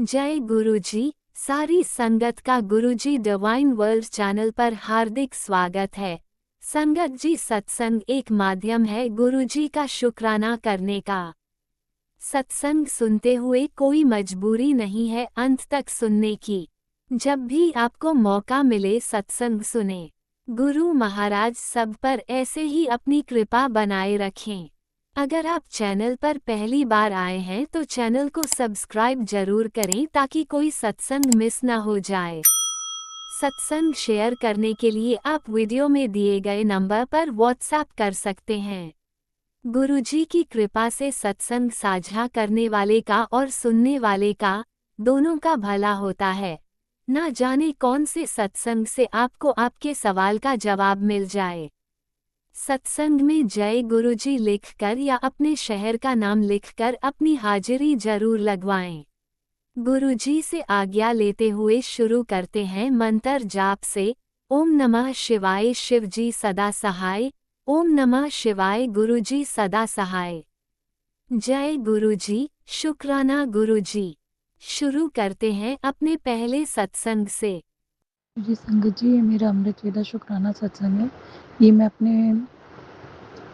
जय गुरुजी। सारी संगत का गुरुजी डिवाइन वर्ल्ड चैनल पर हार्दिक स्वागत है। संगत जी, सत्संग एक माध्यम है गुरुजी का शुक्राना करने का। सत्संग सुनते हुए कोई मजबूरी नहीं है अंत तक सुनने की। जब भी आपको मौका मिले सत्संग सुने। गुरु महाराज सब पर ऐसे ही अपनी कृपा बनाए रखें। अगर आप चैनल पर पहली बार आए हैं तो चैनल को सब्सक्राइब जरूर करें ताकि कोई सत्संग मिस ना हो जाए। सत्संग शेयर करने के लिए आप वीडियो में दिए गए नंबर पर व्हाट्सएप कर सकते हैं। गुरुजी की कृपा से सत्संग साझा करने वाले का और सुनने वाले का, दोनों का भला होता है। ना जाने कौन से सत्संग से आपको आपके सवाल का जवाब मिल जाए। सत्संग में जय गुरुजी लिखकर या अपने शहर का नाम लिखकर अपनी हाजिरी जरूर लगवाएं। गुरुजी से आज्ञा लेते हुए शुरू करते हैं मंत्र जाप से। ओम नमः शिवाय, शिवजी सदा सहाय। ओम नमः शिवाय, गुरुजी सदा सहाय। जय गुरुजी, शुक्राना गुरुजी। शुरू करते हैं अपने पहले सत्संग से। जी संगत जी, ये मेरा अमृत वेला शुक्राना सत्संग है। ये मैं अपने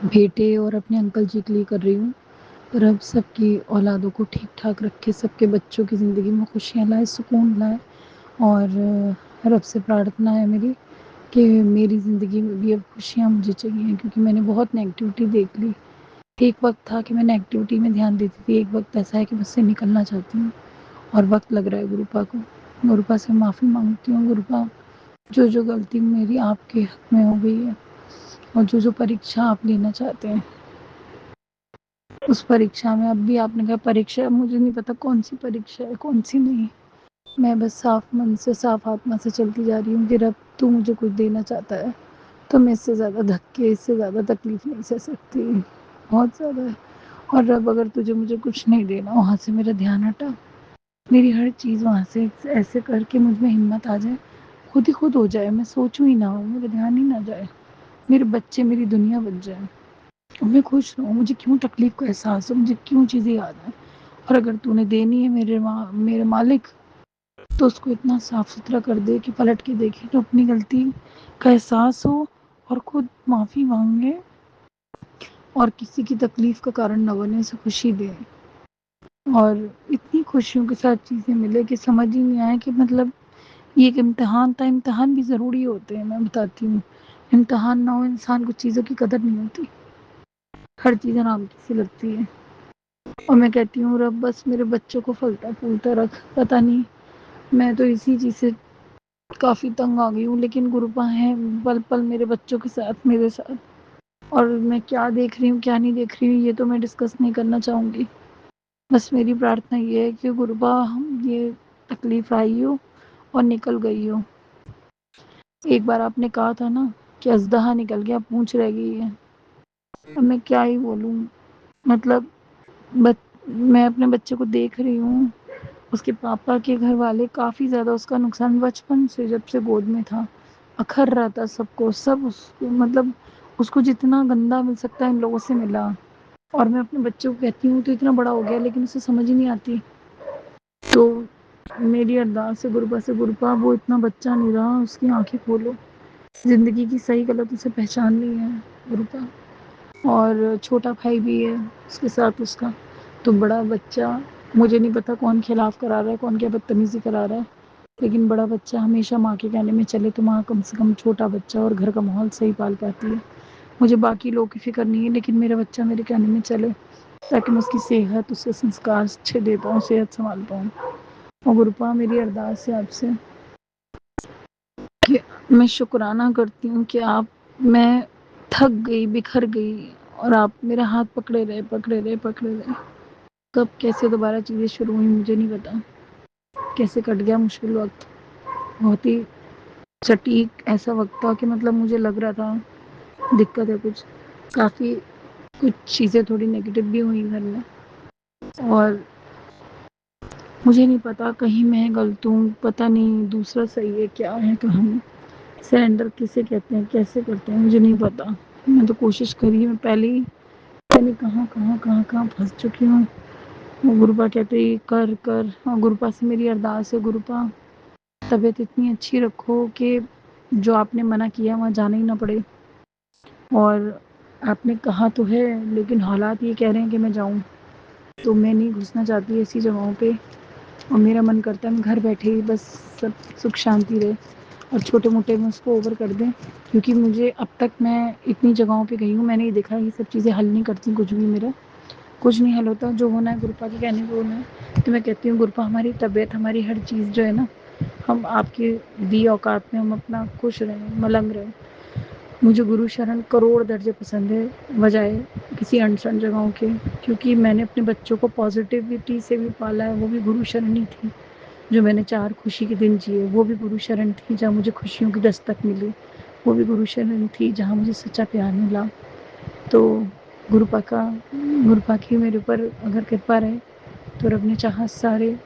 बेटे और अपने अंकल जी के लिए कर रही हूँ। रब सबकी औलादों को ठीक ठाक रखे, सबके बच्चों की ज़िंदगी में खुशियाँ लाए, सुकून लाए। और रब से प्रार्थना है मेरी कि मेरी ज़िंदगी में भी अब खुशियाँ मुझे चाहिए, क्योंकि मैंने बहुत नेगेटिविटी देख ली। एक वक्त था कि मैं नेगेटिविटी में ध्यान देती थी, एक वक्त ऐसा है कि मुझसे निकलना चाहती हूँ और वक्त लग रहा है गुरुपा को। गुरुपा से माफ़ी मांगती हूँ। गुरुपा, जो गलती मेरी आपके हक में हो गई है और जो परीक्षा आप लेना चाहते हैं, उस परीक्षा में अब भी आपने कहा परीक्षा, मुझे नहीं पता कौन सी परीक्षा है कौन सी नहीं। मैं बस साफ मन से साफ आत्मा से चलती जा रही हूँ कि रब तू मुझे कुछ देना चाहता है तो मैं इससे ज़्यादा धक्के, इससे ज़्यादा तकलीफ नहीं सह सकती, बहुत ज़्यादा है। और रब, अगर तुझे मुझे कुछ नहीं देना, वहाँ से मेरा ध्यान हटा। मेरी हर चीज़ वहाँ से ऐसे करके मुझ में हिम्मत आ जाए, खुद ही खुद हो जाए, मैं सोचूं ही ना हो, मेरा ध्यान ही ना जाए, मेरे बच्चे मेरी दुनिया बन जाए और मैं खुश रहूँ। मुझे क्यों तकलीफ का एहसास हो, मुझे क्यों चीज़ें याद आए। और अगर तूने देनी है मेरे मालिक, तो उसको इतना साफ सुथरा कर दे कि पलट के देखे तो अपनी गलती का एहसास हो और खुद माफ़ी मांगे और किसी की तकलीफ का कारण न बने, उसे खुशी दे। और इतनी खुशियों के साथ चीज़ें मिले कि समझ ही नहीं आया कि मतलब ये एक इम्तिहान था। इम्तिहान भी ज़रूरी होते हैं, मैं बताती हूँ। इम्तिहान ना हो, इंसान को चीज़ों की कदर नहीं होती, हर चीज़ आराम की सी लगती है। और मैं कहती हूँ रब, बस मेरे बच्चों को फलता फूलता रख। पता नहीं, मैं तो इसी चीज़ से काफ़ी तंग आ गई हूँ, लेकिन गुरुपा है पल पल मेरे बच्चों के साथ, मेरे साथ। और मैं क्या देख रही हूँ क्या नहीं देख रही हूँ ये तो मैं डिस्कस नहीं करना चाहूँगी। बस मेरी प्रार्थना ये है कि गुरुपा, हम ये तकलीफ आई हो और निकल गई हो। एक बार आपने कहा था ना कि अजदहा निकल गया, पूंछ रह गई है। अब मैं क्या ही बोलूँ, मतलब मैं अपने बच्चे को देख रही हूँ, उसके पापा के घर वाले काफ़ी ज़्यादा उसका नुकसान, बचपन से जब से गोद में था अखर रहा था सबको, सब उसको मतलब उसको जितना गंदा मिल सकता है इन लोगों से मिला। और मैं अपने बच्चे को कहती हूँ तो इतना बड़ा हो गया लेकिन उसे समझ ही नहीं आती। तो मेरी अरदास है गुरुपा से, गुरुपा वो इतना बच्चा नहीं रहा, उसकी आंखें खोलो, ज़िंदगी की सही गलत उसे पहचान ली है गुरुपा। और छोटा भाई भी है उसके साथ उसका, तो बड़ा बच्चा, मुझे नहीं पता कौन खिलाफ करा रहा है, कौन क्या बदतमीजी करा रहा है, लेकिन बड़ा बच्चा हमेशा माँ के कहने में चले तो माँ कम से कम छोटा बच्चा और घर का माहौल सही पाल पाती है। मुझे बाकी लोगों की फिक्र नहीं है, लेकिन मेरा बच्चा मेरे कहने में चले ताकि मैं उसकी सेहत, उसके संस्कार अच्छे दे पाऊँ, सेहत संभाल पाऊँ। और गुरुपा, मेरी अरदास है आपसे कि मैं शुक्राना करती हूँ कि आप, मैं थक गई, बिखर गई और आप मेरा हाथ पकड़े रहे, पकड़े रहे, पकड़े रहे। कब कैसे दोबारा चीज़ें शुरू हुई मुझे नहीं पता, कैसे कट गया मुश्किल वक्त। बहुत ही सटीक ऐसा वक्त था कि मतलब मुझे लग रहा था दिक्कत है कुछ, काफ़ी कुछ चीज़ें थोड़ी नेगेटिव भी हुई घर में। और मुझे नहीं पता कहीं मैं गलत हूँ, पता नहीं दूसरा सही है क्या है कहानी, सरेंडर किसे कहते हैं, कैसे करते हैं, मुझे नहीं पता। मैं तो कोशिश करी, मैं पहले ही, मैंने कहाँ कहाँ फंस चुकी हूँ। वो गुरुपा कहते ही कर कर, और गुरुपा से मेरी अरदास है, गुरुपा तबीयत इतनी अच्छी रखो कि जो आपने मना किया वहाँ जाना ही ना पड़े। और आपने कहा तो है लेकिन हालात ये कह रहे हैं कि मैं जाऊँ, तो मैं नहीं घुसना चाहती ऐसी जगहों पे। और मेरा मन करता है मैं घर बैठे ही बस सब सुख शांति रहे और छोटे मोटे में उसको ओवर कर दें, क्योंकि मुझे अब तक मैं इतनी जगहों पे गई हूँ, मैंने ये देखा ये सब चीज़ें हल नहीं करती कुछ भी, मेरा कुछ नहीं हल होता। जो होना है गुरुपा के कहने को होना है। तो मैं कहती हूँ गुरुपा हमारी तबीयत हमारी हर चीज़ जो है ना, हम आपके दी औकात में हम अपना खुश रहें, मलंग रहें। मुझे गुरु शरण करोड़ दर्जे पसंद है बजाय किसी अनसन जगहों के, क्योंकि मैंने अपने बच्चों को पॉजिटिविटी से भी पाला है। वो भी गुरु शरण ही थी। जो मैंने 4 खुशी के दिन जिए वो भी गुरु शरण थी, जहाँ मुझे खुशियों की दस्तक मिली। वो भी गुरु शरण थी, जहाँ मुझे सच्चा प्यार मिला। तो गुरुपा का गुरुपा की मेरे ऊपर अगर कृपा रहे तो रब ने चाहा सारे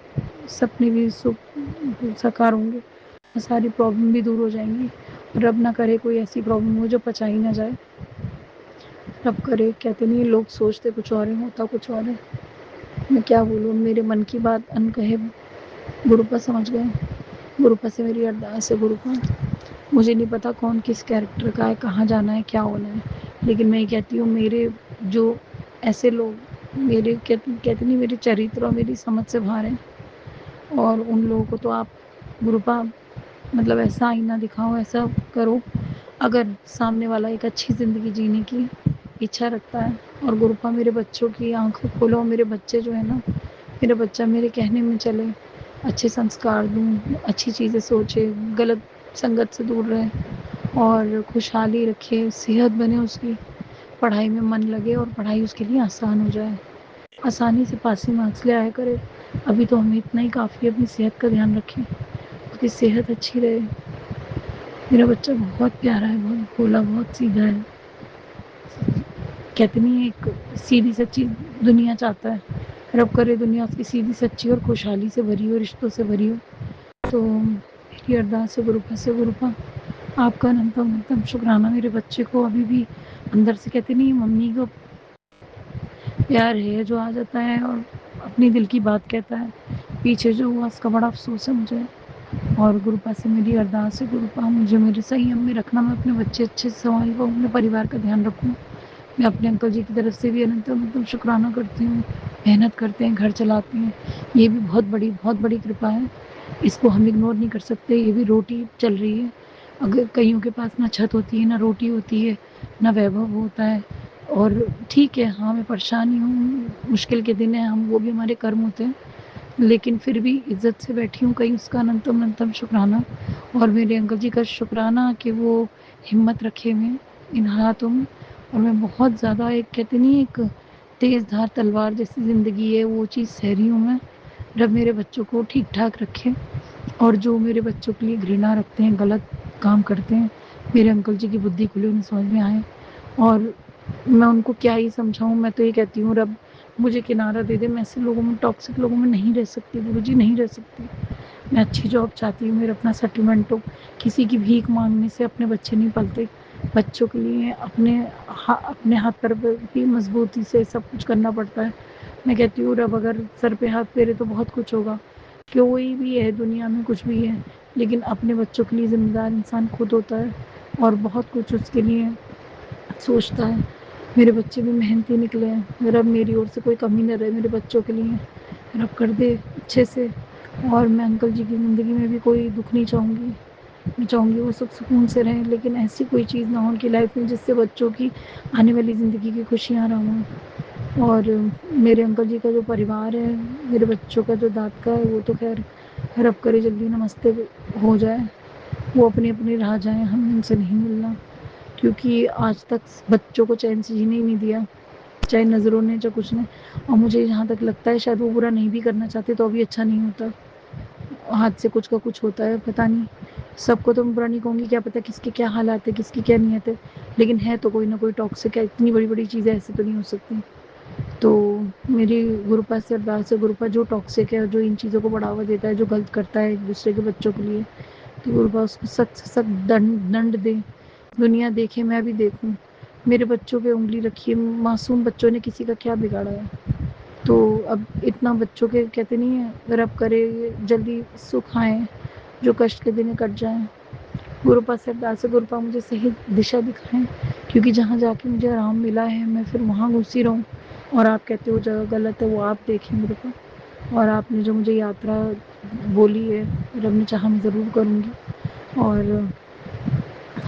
सपने भी साकार होंगे और सारी प्रॉब्लम भी दूर हो जाएंगी। रब ना करे कोई ऐसी प्रॉब्लम हो जो पचाई ना जाए। रब करे, कहते नहीं लोग सोचते कुछ और है होता कुछ और है। मैं क्या बोलूँ, मेरे मन की बात अनकहे गुरुपा समझ गए। गुरुपा से मेरी अरदास है, गुरुपा मुझे नहीं पता कौन किस कैरेक्टर का है, कहाँ जाना है, क्या होना है, लेकिन मैं ये कहती हूँ मेरे जो ऐसे लोग मेरे कहते नहीं मेरे चरित्र और मेरी समझ से बाहर हैं, और उन लोगों को तो आप गुरुपा मतलब ऐसा आईना दिखाओ, ऐसा करो अगर सामने वाला एक अच्छी ज़िंदगी जीने की इच्छा रखता है। और गुरुपा मेरे बच्चों की आंखें खोलो, मेरे बच्चे जो है ना, मेरा बच्चा मेरे कहने में चले, अच्छे संस्कार दूँ, अच्छी चीज़ें सोचे, गलत संगत से दूर रहे और खुशहाली रखे, सेहत बने उसकी, पढ़ाई में मन लगे और पढ़ाई उसके लिए आसान हो जाए, आसानी से पासिंग मार्क्स ले आया करे। अभी तो हमें इतना ही काफ़ी है, अपनी सेहत का ध्यान रखें, उसकी सेहत अच्छी रहे। मेरा बच्चा बहुत प्यारा है, बहुत भोला, बहुत सीधा है। कहते नहीं एक सीधी सच्ची दुनिया चाहता है, रब करे दुनिया उसकी सीधी सच्ची और खुशहाली से भरी हो, रिश्तों से भरी हो। तो मेरी अरदास है गुरुपा से, गुरुपा आपका अनंतम अनंतम शुक्राना मेरे बच्चे को अभी भी अंदर से कहते नहीं मम्मी को प्यार है जो आ जाता है और अपनी दिल की बात कहता है। पीछे जो हुआ उसका बड़ा अफसोस है मुझे। और गुरुपा से मेरी अरदास है, गुरुपा मुझे मेरे संयम में रखना, मैं अपने बच्चे अच्छे से संभाल पाऊँ, अपने परिवार का ध्यान रखूँ। मैं अपने अंकल जी की तरफ से भी अनंतम अनंतम शुक्राना करती हूँ। मेहनत करते हैं, घर चलाते हैं, ये भी बहुत बड़ी कृपा है, इसको हम इग्नोर नहीं कर सकते। ये भी रोटी चल रही है, अगर कईयों के पास ना छत होती है, ना रोटी होती है, ना वैभव होता है। और ठीक है, हाँ मैं परेशानी हूँ, मुश्किल के दिन हैं, हम वो भी हमारे कर्म होते हैं, लेकिन फिर भी इज्जत से बैठी हूँ कहीं, उसका अनंतम अनंतम शुक्राना। और मेरे अंकल जी का शुक्राना कि वो हिम्मत रखे हुए इन हालातों में। और मैं बहुत ज़्यादा एक कहते नहीं एक तेज़ धार तलवार जैसी ज़िंदगी है वो चीज़ सह रही हूँ मैं। रब मेरे बच्चों को ठीक ठाक रखे, और जो मेरे बच्चों के लिए घृणा रखते हैं, गलत काम करते हैं, मेरे अंकल जी की बुद्धि खुली, उन्हें समझ में आए। और मैं उनको क्या ही समझाऊँ, मैं तो ये कहती हूँ रब मुझे किनारा दे दे, मैं ऐसे लोगों में टॉक्सिक लोगों में नहीं रह सकती गुरुजी, नहीं रह सकती। मैं अच्छी जॉब चाहती हूँ, मेरा अपना सेटलमेंट हो, किसी की भीख मांगने से अपने बच्चे नहीं पलते। बच्चों के लिए अपने हाथ पर भी मजबूती से सब कुछ करना पड़ता है। मैं कहती हूँ रब अगर सर पे हाथ फेरे तो बहुत कुछ होगा, कोई भी है दुनिया में कुछ भी है, लेकिन अपने बच्चों के लिए जिम्मेदार इंसान खुद होता है और बहुत कुछ उसके लिए सोचता है। मेरे बच्चे भी मेहनती निकले हैं, रब मेरी ओर से कोई कमी न रहे मेरे बच्चों के लिए, रब कर दे अच्छे से। और मैं अंकल जी की ज़िंदगी में भी कोई दुख नहीं चाहूँगी, मैं चाहूँगी वो सुख सुकून से रहें, लेकिन ऐसी कोई चीज़ ना हो उनकी लाइफ में जिससे बच्चों की आने वाली ज़िंदगी की खुशियाँ ना हों। और मेरे अंकल जी का जो परिवार है, मेरे बच्चों का जो दाँत का है, वो तो खैर रब करे जल्दी नमस्ते हो जाए, वो अपनी अपनी राह जाएं, हमें उनसे नहीं मिलना। क्योंकि आज तक बच्चों को चैन से जीने ही नहीं दिया, चाहे नज़रों ने चाहे कुछ ने। और मुझे जहाँ तक लगता है शायद वो बुरा नहीं भी करना चाहते तो अभी अच्छा नहीं होता, हाथ से कुछ का कुछ होता है, पता नहीं। सबको तो मैं बुरा नहीं कहूँगी, क्या पता किसके क्या हालात है, किसकी क्या नीयत है, लेकिन है तो कोई ना कोई टॉक्सिक है। इतनी बड़ी बड़ी चीज़ें ऐसे तो नहीं हो सकती। तो मेरी गुरुपा से अरदास है, गुरुपा जो टॉक्सिक है, जो इन चीज़ों को बढ़ावा देता है, जो गलत करता है एक दूसरे के बच्चों के लिए, तो गुरुपा उसको सख्त से सख्त दंड दे, दुनिया देखे, मैं भी देखूं। मेरे बच्चों पे उंगली रखी है, मासूम बच्चों ने किसी का क्या बिगाड़ा है। तो अब इतना बच्चों के कहते नहीं है, रब करे जल्दी सुख आए, जो कष्ट के दिन कट जाएं। गुरुपा से अरदास है, गुरुपा मुझे सही दिशा दिखाएं, क्योंकि जहाँ जाके मुझे आराम मिला है मैं फिर वहाँ घुसी रहूँ, और आप कहते हो जगह गलत है वो आप देखें गुरुपा। और आपने जो मुझे यात्रा बोली है, रब ने चाहा मैं ज़रूर करूँगी, और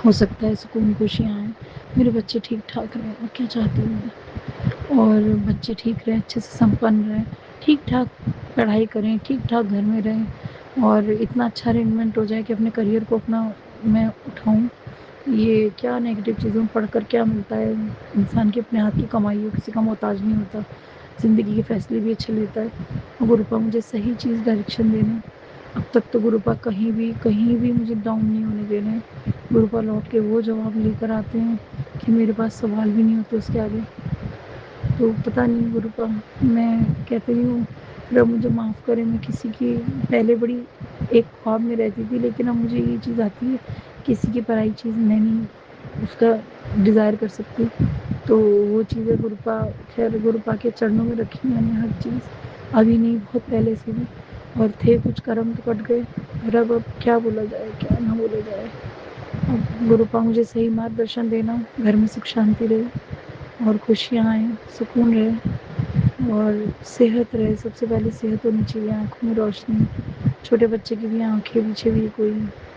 हो सकता है सुकून खुशियाँ आएँ, मेरे बच्चे ठीक ठाक रहें, और क्या चाहती हूँ मैं। और बच्चे ठीक रहें, अच्छे से संपन्न रहें, ठीक ठाक पढ़ाई करें, ठीक ठाक घर में रहें, और इतना अच्छा अरेंजमेंट हो जाए कि अपने करियर को अपना मैं उठाऊँ। ये क्या नेगेटिव चीज़ों पढ़कर क्या मिलता है, इंसान की अपने हाथ की कमाई हो, किसी का मोहताज नहीं होता, ज़िंदगी के फैसले भी अच्छे लेता है। और गुरुपा मुझे सही चीज़ डायरेक्शन देना। अब तक तो गुरुपा कहीं भी मुझे डाउन नहीं होने देना। गुरुपा लौट के वो जवाब लेकर आते हैं कि मेरे पास सवाल भी नहीं होते उसके आगे। तो पता नहीं गुरुपा, मैं कहती हूँ रब मुझे माफ़ करे, मैं किसी की पहले बड़ी एक ख्वाब में रहती थी, लेकिन अब मुझे ये चीज़ आती है किसी की पराई चीज़ मैं नहीं उसका डिज़ायर कर सकती। तो वो चीज़ें गुरुपा, खैर गुरुपा के चरणों में रखी मैंने हर चीज़, अभी नहीं बहुत पहले से भी, और थे कुछ कर्म तो कट गए। रब अब क्या बोला जाए क्या ना बोला जाए। अब गुरुपा मुझे सही मार्गदर्शन देना, घर में सुख शांति रहे और खुशियाँ आएँ, सुकून रहे, और सेहत रहे। सबसे पहले सेहत होनी चाहिए, आँखों में रोशनी, छोटे बच्चे की भी आँखें पीछे भी कोई,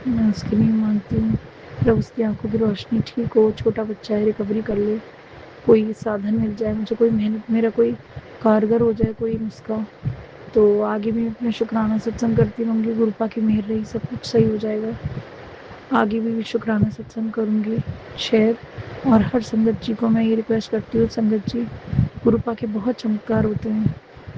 मैं उसके लिए मांगती हूँ जब उसकी आँखों की रोशनी ठीक हो, छोटा बच्चा है रिकवरी कर ले, कोई साधन मिल जाए मुझे, कोई मेहनत मेरा कोई कारगर हो जाए कोई नुस्खा, तो आगे भी अपने शुक्राना सत्संग करती रहूँगी। गुरुपा की मेहर रही सब कुछ सही हो जाएगा। आगे भी शुक्राना सत्संग करूँगी शेयर। और हर संगत जी को मैं ये रिक्वेस्ट करती हूँ, संगत जी गुरुपा के बहुत चमत्कार होते हैं,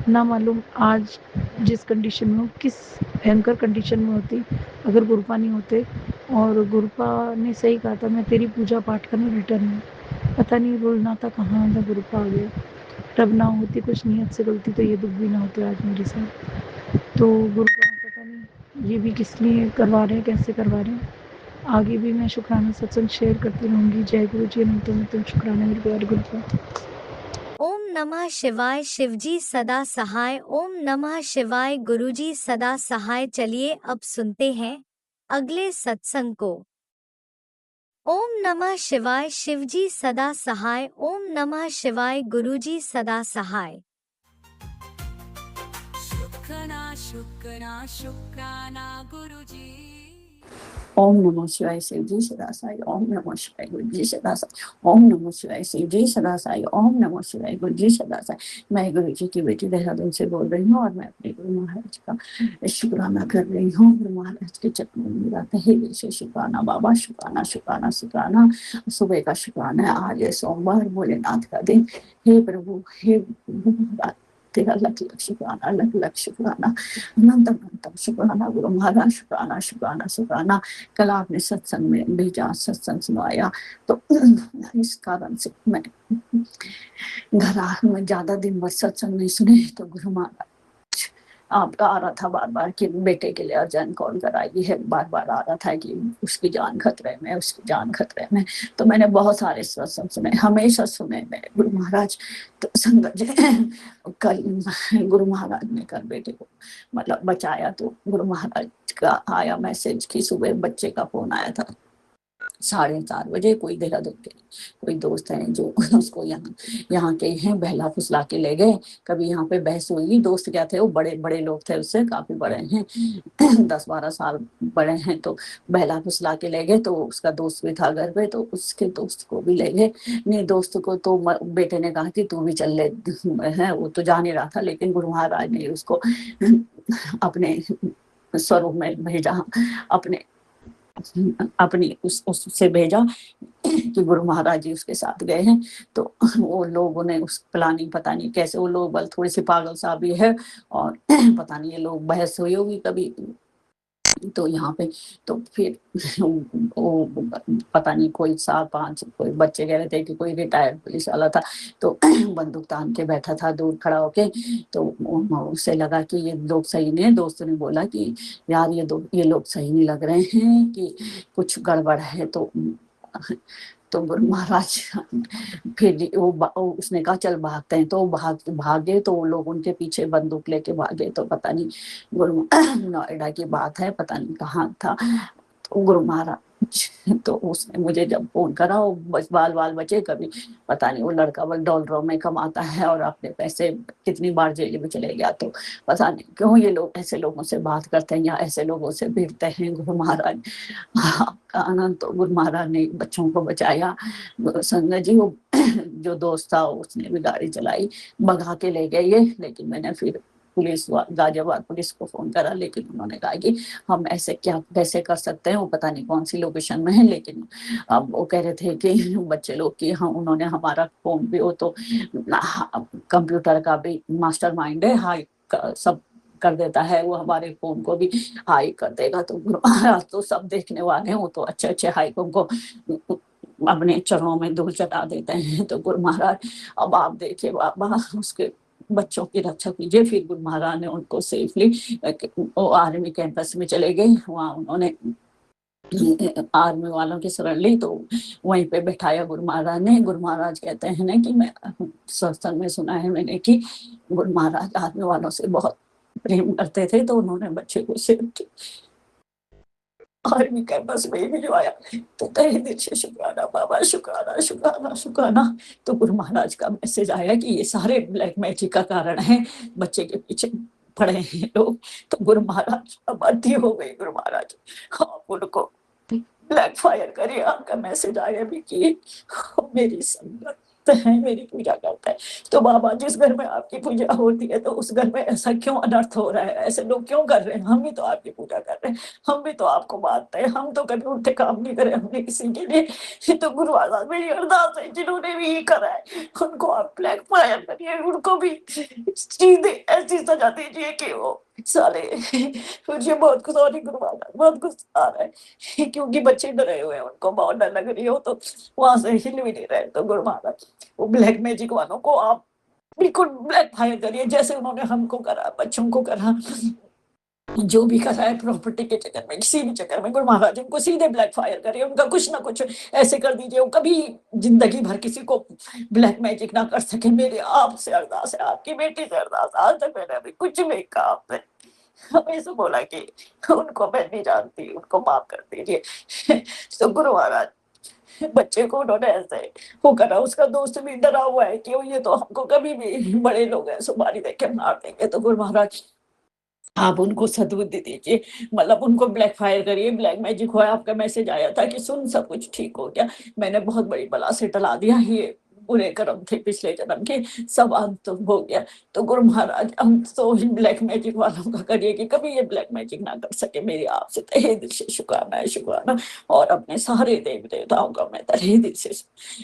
ना मालूम आज जिस कंडीशन में हो, किस भयंकर कंडीशन में होती अगर गुरुपा नहीं होते। और गुरुपा ने सही कहा था, मैं तेरी पूजा पाठ करने रिटर्न हूँ। पता नहीं रुलना था कहाँ था, गुरुपा आ गया। रब ना होती कुछ नियत से गलती तो ये दुख भी ना होते आज मेरे साथ। तो गुरुपा पता नहीं ये भी किस लिए करवा रहे हैं, कैसे करवा रहे हैं। आगे भी मैं शुक्राना सत्संग शेयर करती रहूँगी। जय गुरु जी, अनंत शुक्राना मेरे प्यारे गुरुपा। ओम नमः शिवाय। शिवजी सदा सहाय। ओम नमः शिवाय। गुरुजी सदा सहाय। चलिए अब सुनते हैं अगले सत्संग को। ओम नमः शिवाय। शिवजी सदा सहाय। ओम नमः शिवाय। गुरुजी सदा सहाय। शुक्राना शुक्राना शुक्राना गुरुजी। ओम नमः शिवाय शिव जी सदा साई। ओम नमः शिवाय गुरु जी सदा साई। ओम नमः शिवाय शिव जी सदा साई। ओम नमः शिवाय गुरु जी सदा साई। मैं गुरु जी की बेटी देहरादून से बोल रही हूँ, और मैं अपने गुरु महाराज का शुक्राना कर रही हूँ। गुरु महाराज के चरणों में मेरा तहे दिल से शुक्राना बाबा, शुक्राना शुक्राना शुक्राना। सुबह का शुक्राना है, आज है सोमवार, भोलेनाथ का दिन। हे प्रभु, हे प्रभु, तेरा लख लख शुक्राना, लख लख शुक्राना, अनंत अनंत शुक्राना गुरु महाराज, शुक्राना शुक्राना शुक्राना। कल आपने सत्संग में भेजा, सत्संग सुनाया, तो इस कारण से मैं घर में ज्यादा दिन भर सत्संग नहीं सुने, तो गुरु महाराज आपका आ रहा था बार बार कि बेटे के लिए अर्जेंट कॉल कराई है, बार बार आ रहा था कि उसकी जान खतरे में, उसकी जान खतरे में। तो मैंने बहुत सारे सत्संग सुने, हमेशा सुने मेरे गुरु महाराज। तो संगत जी, कल गुरु महाराज ने कल बेटे को मतलब बचाया, तो गुरु महाराज का आया मैसेज कि सुबह बच्चे का फोन आया था 4:30 बजे। कोई देहरादून के कोई दोस्त हैं जो उसको यहाँ के हैं, बहला फुसला के ले गए। कभी यहाँ पे बहस हुई, दोस्त क्या थे वो, बड़े बड़े लोग थे, उससे काफी बड़े हैं 10-12 साल बड़े हैं। तो बहला फुसला के ले गए, तो उसका दोस्त भी था घर पे, तो उसके दोस्त को भी ले गए। नहीं, दोस्त को तो बेटे ने कहा कि तू भी चल ले है, वो तो जा नहीं रहा था, लेकिन गुरु महाराज ने उसको अपने स्वरूप में भेजा, अपने अपनी उससे भेजा कि गुरु महाराज जी उसके साथ गए हैं। तो वो लोगों ने उस प्लानिंग, पता नहीं कैसे, वो लोग बल थोड़े से पागल सा भी है, और पता नहीं ये लोग बहस हुई होगी कभी तो यहाँ पे। तो फिर वो पता नहीं कोई 4-5 कोई बच्चे कह रहे थे कि कोई रिटायर्ड पुलिस वाला था, तो बंदूक तान के बैठा था दूर खड़ा होके। तो उससे लगा कि ये लोग सही नहीं है। दोस्तों ने बोला कि यार ये लोग सही नहीं लग रहे हैं, कि कुछ गड़बड़ है। तो तो गुरु महाराज फिर उसने कहा चल भागते हैं, तो भागे, तो वो लोग उनके पीछे बंदूक लेके भागे। तो पता नहीं गुरु नोएडा की बात है, पता नहीं कहाँ था। तो गुरु महाराज तो उसने मुझे जब फोन करा, वो बस बाल बाल बचे कभी, पता नहीं वो लड़का बस डॉलरों में कमाता है और अपने पैसे कितनी बार जेल में चले गया। तो पता नहीं क्यों ये लोग ऐसे लोगों से बात करते हैं या ऐसे लोगों से भिड़ते हैं। गुरु महाराज का आनंद, तो गुरु महाराज ने बच्चों को बचाया। संगत जी वो जो दोस्त था उसने भी गाड़ी चलाई, भगा के ले गए ये, लेकिन मैंने फिर गाजियाबाद पुलिस को फोन करा, लेकिन उन्होंने कहा कि हम ऐसे क्या कैसे कर सकते हैं, वो पता नहीं कौन सी लोकेशन में है। लेकिन अब वो कह रहे थे कि बच्चे लोग की हम उन्होंने हमारा फोन भी हो तो कंप्यूटर का भी मास्टर माइंड है, हाई सब कर देता है, वो हमारे फोन को भी हाई कर देगा। तो गुरु महाराज तो सब देखने वाले हैं, वो तो अच्छे अच्छे हाइकों को अपने चरणों में धूल चटा देते हैं। तो गुरु महाराज अब आप देखिए बाबा उसके बच्चों की रक्षा कीजिए। फिर गुरु महाराज ने उनको सेफली आर्मी कैंपस में चले गए, वहाँ उन्होंने आर्मी वालों की शरण ली, तो वहीं पे बैठाया गुरु महाराज ने। गुरु महाराज कहते हैं ना कि मैं सत्संग में सुना है मैंने कि गुरु महाराज आर्मी वालों से बहुत प्रेम करते थे, तो उन्होंने बच्चे को सेफ आर्मी कैंपस में ही भिजवाया। तो तहे दिल से शुक्राना बाबा, शुक्राना शुक्राना शुक्राना। तो गुरु महाराज का मैसेज आया कि ये सारे ब्लैक मैजिक का कारण है, बच्चे के पीछे पड़े हैं लोग। तो गुरु महाराज अब अति हो गई। गुरु महाराज आप उनको ब्लैक फायर करिए, आपका मैसेज आया भी कि मेरी संगत है, मेरी पूजा करता है। तो बाबा जिस घर में आपकी पूजा होती है तो उस घर में ऐसा क्यों अनर्थ हो रहा है, ऐसे लोग क्यों कर रहे हैं? हम भी तो आपकी पूजा कर रहे हैं, हम भी तो आपको मानते हैं, हम तो कभी उल्टे काम नहीं करे हमने किसी के लिए। तो गुरु महाराज मेरी अरदास है जिन्होंने भी ये करा है उनको आप ब्लैक फायर करिए, उनको भी सीधे ऐसी सजा दीजिए कि वो साले मुझे बहुत कुछ और गुरु महाराज बहुत कुछ आ रहा है, क्योंकि बच्चे डरे हुए हैं, उनको बहुत डर लग रही हो, तो वहां से हिल भी नहीं रहे। तो गुरु महाराज वो ब्लैक मैजिक वालों को आप बिल्कुल ब्लैक फायर करिए, जैसे उन्होंने हमको करा, बच्चों को करा, जो भी करा है प्रॉपर्टी के चक्कर में, किसी भी चक्कर में, गुरु महाराज उनको सीधे ब्लैक फायर करिए, उनका कुछ ना कुछ ऐसे कर दीजिए वो कभी जिंदगी भर किसी को ब्लैक मैजिक ना कर सके। मेरी आपसे अरदास है, आपकी बेटी से अरदास, आज तक मैंने अभी कुछ नहीं कहा आपने, हमेशा बोला कि उनको मैं नहीं जानती, उनको माफ कर दीजिए। तो गुरु महाराज बच्चे को उन्होंने ऐसे वो करा, उसका दोस्त भी डरा हुआ है कि ये तो हमको कभी भी बड़े लोग हैं सुपारी देके मार देंगे। तो गुरु महाराज आप उनको सद्बुद्धि दीजिए, मतलब उनको ब्लैक फायर करिए, ब्लैक मैजिक हुआ। आपका मैसेज आया था कि सुन सब कुछ ठीक हो गया, मैंने बहुत बड़ी बला से टला दिया, ये बुरे कर्म थे पिछले जन्म के, सब अंत हो गया। तो गुरु महाराज हम तो इन ब्लैक मैजिक वालों का करिए कि कभी ये ब्लैक मैजिक ना कर सके। मेरी आपसे तहे दिल से शुक्राना है, शुक्राना। और अपने सारे देव देवताओं का मैं तहे दिल से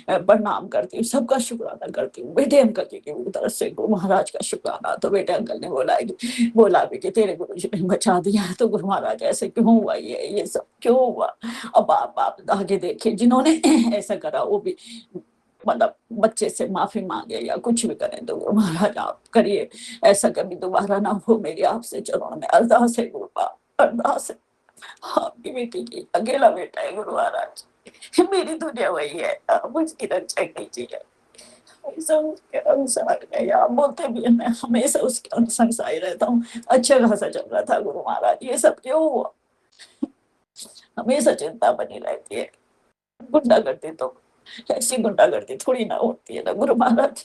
प्रणाम करती हूँ, सबका शुक्राना करती हूँ। बेटे अंकल जी की तरफ से गुरु महाराज का शुक्राना। तो बेटे अंकल ने बोला भी कि तेरे गुरु जी ने बचा दिया। तो गुरु महाराज ऐसे क्यों हुआ, ये सब क्यों हुआ? अब आप आगे देखिए, जिन्होंने ऐसा करा वो भी मतलब बच्चे से माफी मांगे या कुछ भी करें, तो गुरु महाराज आप करिए, ऐसा कभी दोबारा ना हो। मेरी आपसे चरणों में अरदास है गुरु बाप, अरदास है। आपकी बेटी की अकेला बेटा है गुरु महाराज, मेरी दुनिया वही है, आप उसकी रक्षा कीजिए। आप बोलते भी मैं हमेशा उसके अनुसार ही रहता हूँ। अच्छा खासा चल रहा था गुरु महाराज, ये सब क्यों हुआ? हमेशा चिंता बनी रहती है। गुंडागर्दी तो ऐसी गुंडागर्दी थोड़ी ना होती है ना गुरु महाराज।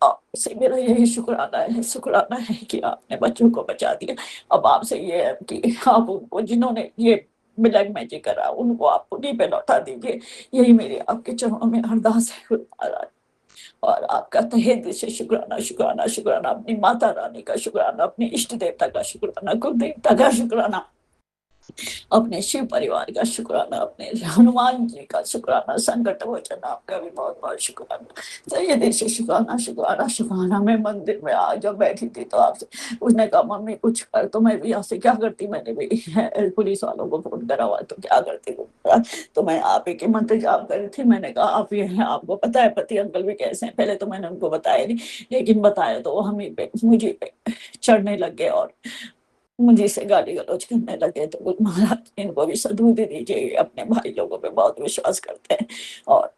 आपसे मेरा यही शुक्राना है कि आपने बच्चों को बचा दिया। अब आपसे ये है कि आप उनको जिन्होंने ये ब्लैक मैजिक करा उनको आप उन्हीं पे लौटा दीजिए, यही मेरी आपके चरणों में अरदास है गुरु महाराज। और आपका तहे दिल से शुक्राना, शुक्राना, शुक्राना। अपनी माता रानी का शुक्राना, अपने इष्ट देवता का शुक्राना, कुल देवता का शुक्राना, अपने शिव परिवार का शुक्राना, अपने हनुमान जी का शुक्राना, संकट मोचन आपका भी बहुत बहुत शुक्राना। सही दिल से शुक्राना, शुक्राना, शुक्राना। मैं मंदिर में आज जब बैठी थी तो आपसे उसने कहा मम्मी कुछ कर, तो मैं भी यहाँ से क्या करती, मैंने भी पुलिस वालों को फोन करा हुआ, तो क्या करती तो मैं आप ही के मंत्र जाप कर रही थी। मैंने कहा आप ये हैं, आपको पता है पति अंकल भी कैसे हैं। पहले तो मैंने उनको बताया नहीं, लेकिन बताया तो वो हम ही पे मुझे पे चढ़ने लग गए और मुझे से गाली गलौज करने लगे। तो महाराज इनको भी सद्बुद्धि दीजिए, अपने भाई लोगों पे बहुत विश्वास करते हैं और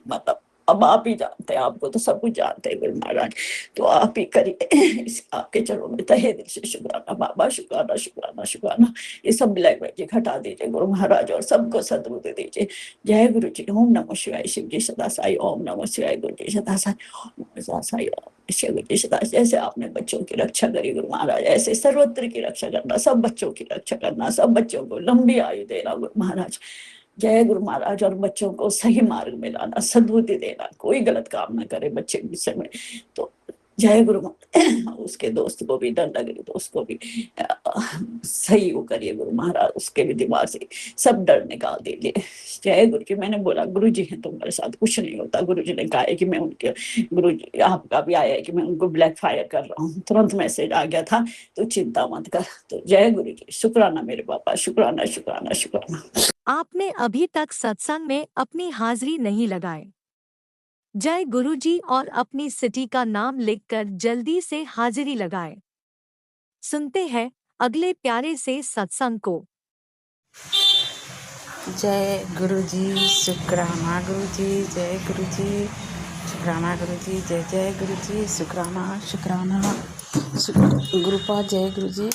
मतलब अब आप ही जानते हैं, आपको तो सब कुछ जानते हैं गुरु महाराज, तो आप ही करिए। आपके चरणों में तहे दिल से शुक्राना बाबा, शुक्राना शुक्राना शुक्राना। ये सब ब्लैक मैजिक हटा दीजिए गुरु महाराज और सबको सद्बुद्धि दीजिए। जय गुरु जी। ओम नमः शिवाय। शिव जी सदा साई। ओम नमः शिवाय। गुरु जी सदा साई। ओम नमः साई। ओम शिव जी सदा। जैसे आपने बच्चों की रक्षा करी गुरु महाराज, ऐसे सर्वत्र की रक्षा करना, सब बच्चों की रक्षा करना, सब बच्चों को लंबी आयु देना गुरु महाराज। जय गुरु महाराज। और बच्चों को सही मार्ग में लाना, सद्बुद्धि देना, कोई गलत काम ना करे बच्चे विषय में। तो जय गुरु महाराज। उसके दोस्त को भी डर लगे तो उसको भी सही वो करिए गुरु महाराज, उसके भी दिमाग से सब डर निकाल दीजिए। जय गुरु जी। मैंने बोला गुरु जी हैं तो मेरे साथ कुछ नहीं होता। गुरु जी ने कहा है कि मैं उनके, गुरु जी आपका भी आया है कि मैं उनको ब्लैक फायर कर रहा हूँ, तुरंत मैसेज आ गया था, तो चिंता मत कर। तो जय गुरु जी। शुक्राना मेरे पापा, शुक्राना शुक्राना शुक्राना। आपने अभी तक सत्संग में अपनी हाजिरी नहीं लगाए। जय गुरुजी और अपनी सिटी का नाम लिखकर जल्दी से हाजिरी लगाएं। सुनते हैं अगले प्यारे से सत्संग को। जय गुरुजी। शुक्राना गुरुजी। जय गुरुजी। शुक्राना गुरुजी। जय जय गुरुजी। शुक्राना शुक्राना गुरुपा। जय गुरुजी।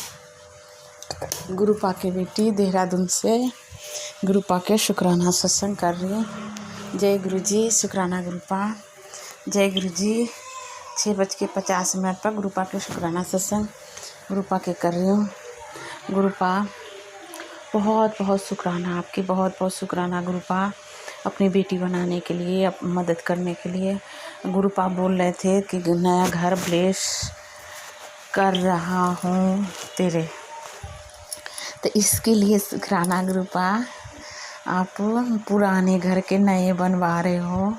गुरुपा के बेटी देहरादून से गुरुपा के शुक्राना सत्संग कर रही हूँ। जय गुरुजी। शुक्राना गुरुपा। जय गुरुजी। 6:50 पर गुरुपा के शुक्राना सत्संग गुरुपा के कर रही हूँ। गुरुपा बहुत बहुत शुक्राना, आपकी बहुत बहुत शुक्राना गुरुपा, अपनी बेटी बनाने के लिए, मदद करने के लिए। गुरुपा बोल रहे थे कि नया घर ब्लेस कर रहा हूँ तेरे, तो इसके लिए शुक्राना गुरुपा। आप पुराने घर के नए बनवा रहे हो,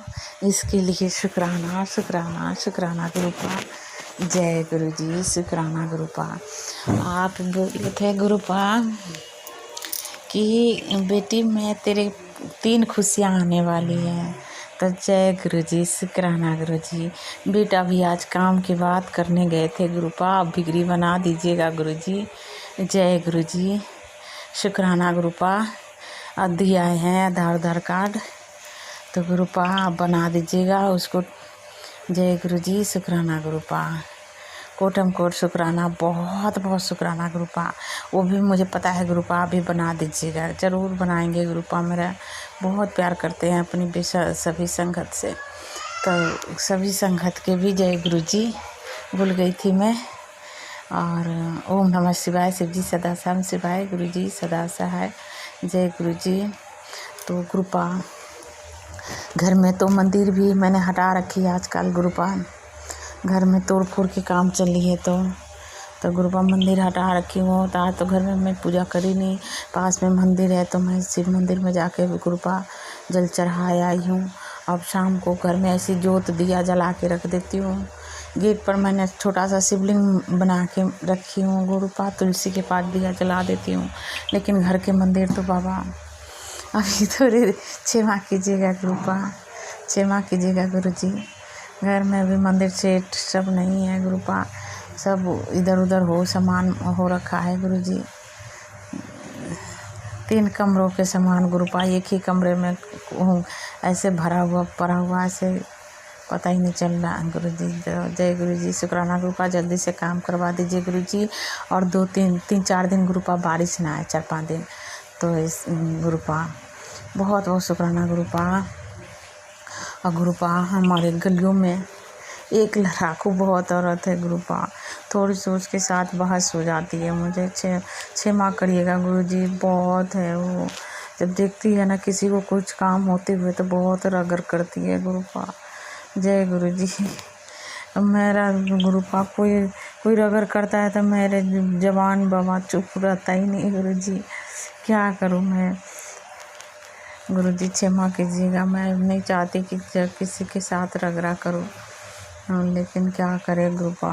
इसके लिए शुक्राना शुक्राना शुक्राना गुरुपा। जय गुरुजी। शुक्राना गुरुपा। आप बोले थे गुरुपा कि बेटी मैं तेरे 3 खुशियाँ आने वाली हैं, तो जय गुरुजी। शुक्राना गुरुजी। बेटा भी आज काम की बात करने गए थे गुरुपा, आप बिगड़ी बना दीजिएगा गुरुजी। जय गुरुजी। शुक्राना गुरुपा। दिया है आधार कार्ड, तो गुरुपा आप बना दीजिएगा उसको। जय गुरुजी। शुक्राना गुरुपा। कोटम कोट शुक्राना, बहुत बहुत शुक्राना गुरुपा। वो भी मुझे पता है गुरुपा, आप भी बना दीजिएगा, ज़रूर बनाएंगे गुरुपा। मेरा बहुत प्यार करते हैं अपनी सभी संगत से, तो सभी संगत के भी जय गुरुजी भूल गई थी मैं। और ओम नमः शिवाय। शिव जी सदा साम शिवाय, गुरुजी सदा सहाय। जय गुरुजी। तो गुरुपा घर में तो मंदिर भी मैंने हटा रखी है आजकल गुरुपा, घर में तोड़ फोड़ के काम चल रही है, तो गुरुपा मंदिर हटा रखी हूँ। तो आज तो घर में मैं पूजा करी नहीं, पास में मंदिर है तो मैं शिव मंदिर में जाके गुरुपा जल चढ़ाए आई हूँ। अब शाम को घर में ऐसी जोत दिया जला के रख देती हूँ। गेट पर मैंने छोटा सा शिवलिंग बना के रखी हूँ गुरुपा, तुलसी के पास दिया जला देती हूँ। लेकिन घर के मंदिर तो बाबा अभी थोड़ी क्षमा कीजिएगा गुरुपा, क्षमा कीजिएगा गुरुजी। घर में भी मंदिर सेट सब नहीं है गुरुपा, सब इधर उधर हो सामान हो रखा है गुरुजी। 3 कमरों के समान गुरुपा, एक ही कमरे में ऐसे भरा हुआ पड़ा हुआ, ऐसे पता ही नहीं चल रहा गुरुजी। जय गुरुजी। शुक्राना गुरुपा। जल्दी से काम करवा दीजिए गुरुजी। और 2-3-4 दिन गुरुपा बारिश ना आए, 4-5 दिन, तो इस गुरुपा बहुत बहुत शुक्राना गुरुपा। और गुरुपा हमारे गलियों में एक लड़ाकू बहुत औरत है गुरुपा, थोड़ी सी उसके साथ बहस हो जाती है, मुझे क्षमा करिएगा गुरुजी। बहुत है वो, जब देखती है ना किसी को कुछ काम होते हुए तो बहुत रगड़ करती है गुरुपा। जय गुरुजी। मेरा गुरुपा कोई रगड़ करता है तो मेरे जवान बाबा चुप रहता ही नहीं गुरुजी, क्या करूँ मैं। गुरुजी क्षमा कीजिएगा, मैं नहीं चाहती कि किसी के साथ रगड़ा करूँ, लेकिन क्या करे गुरुपा,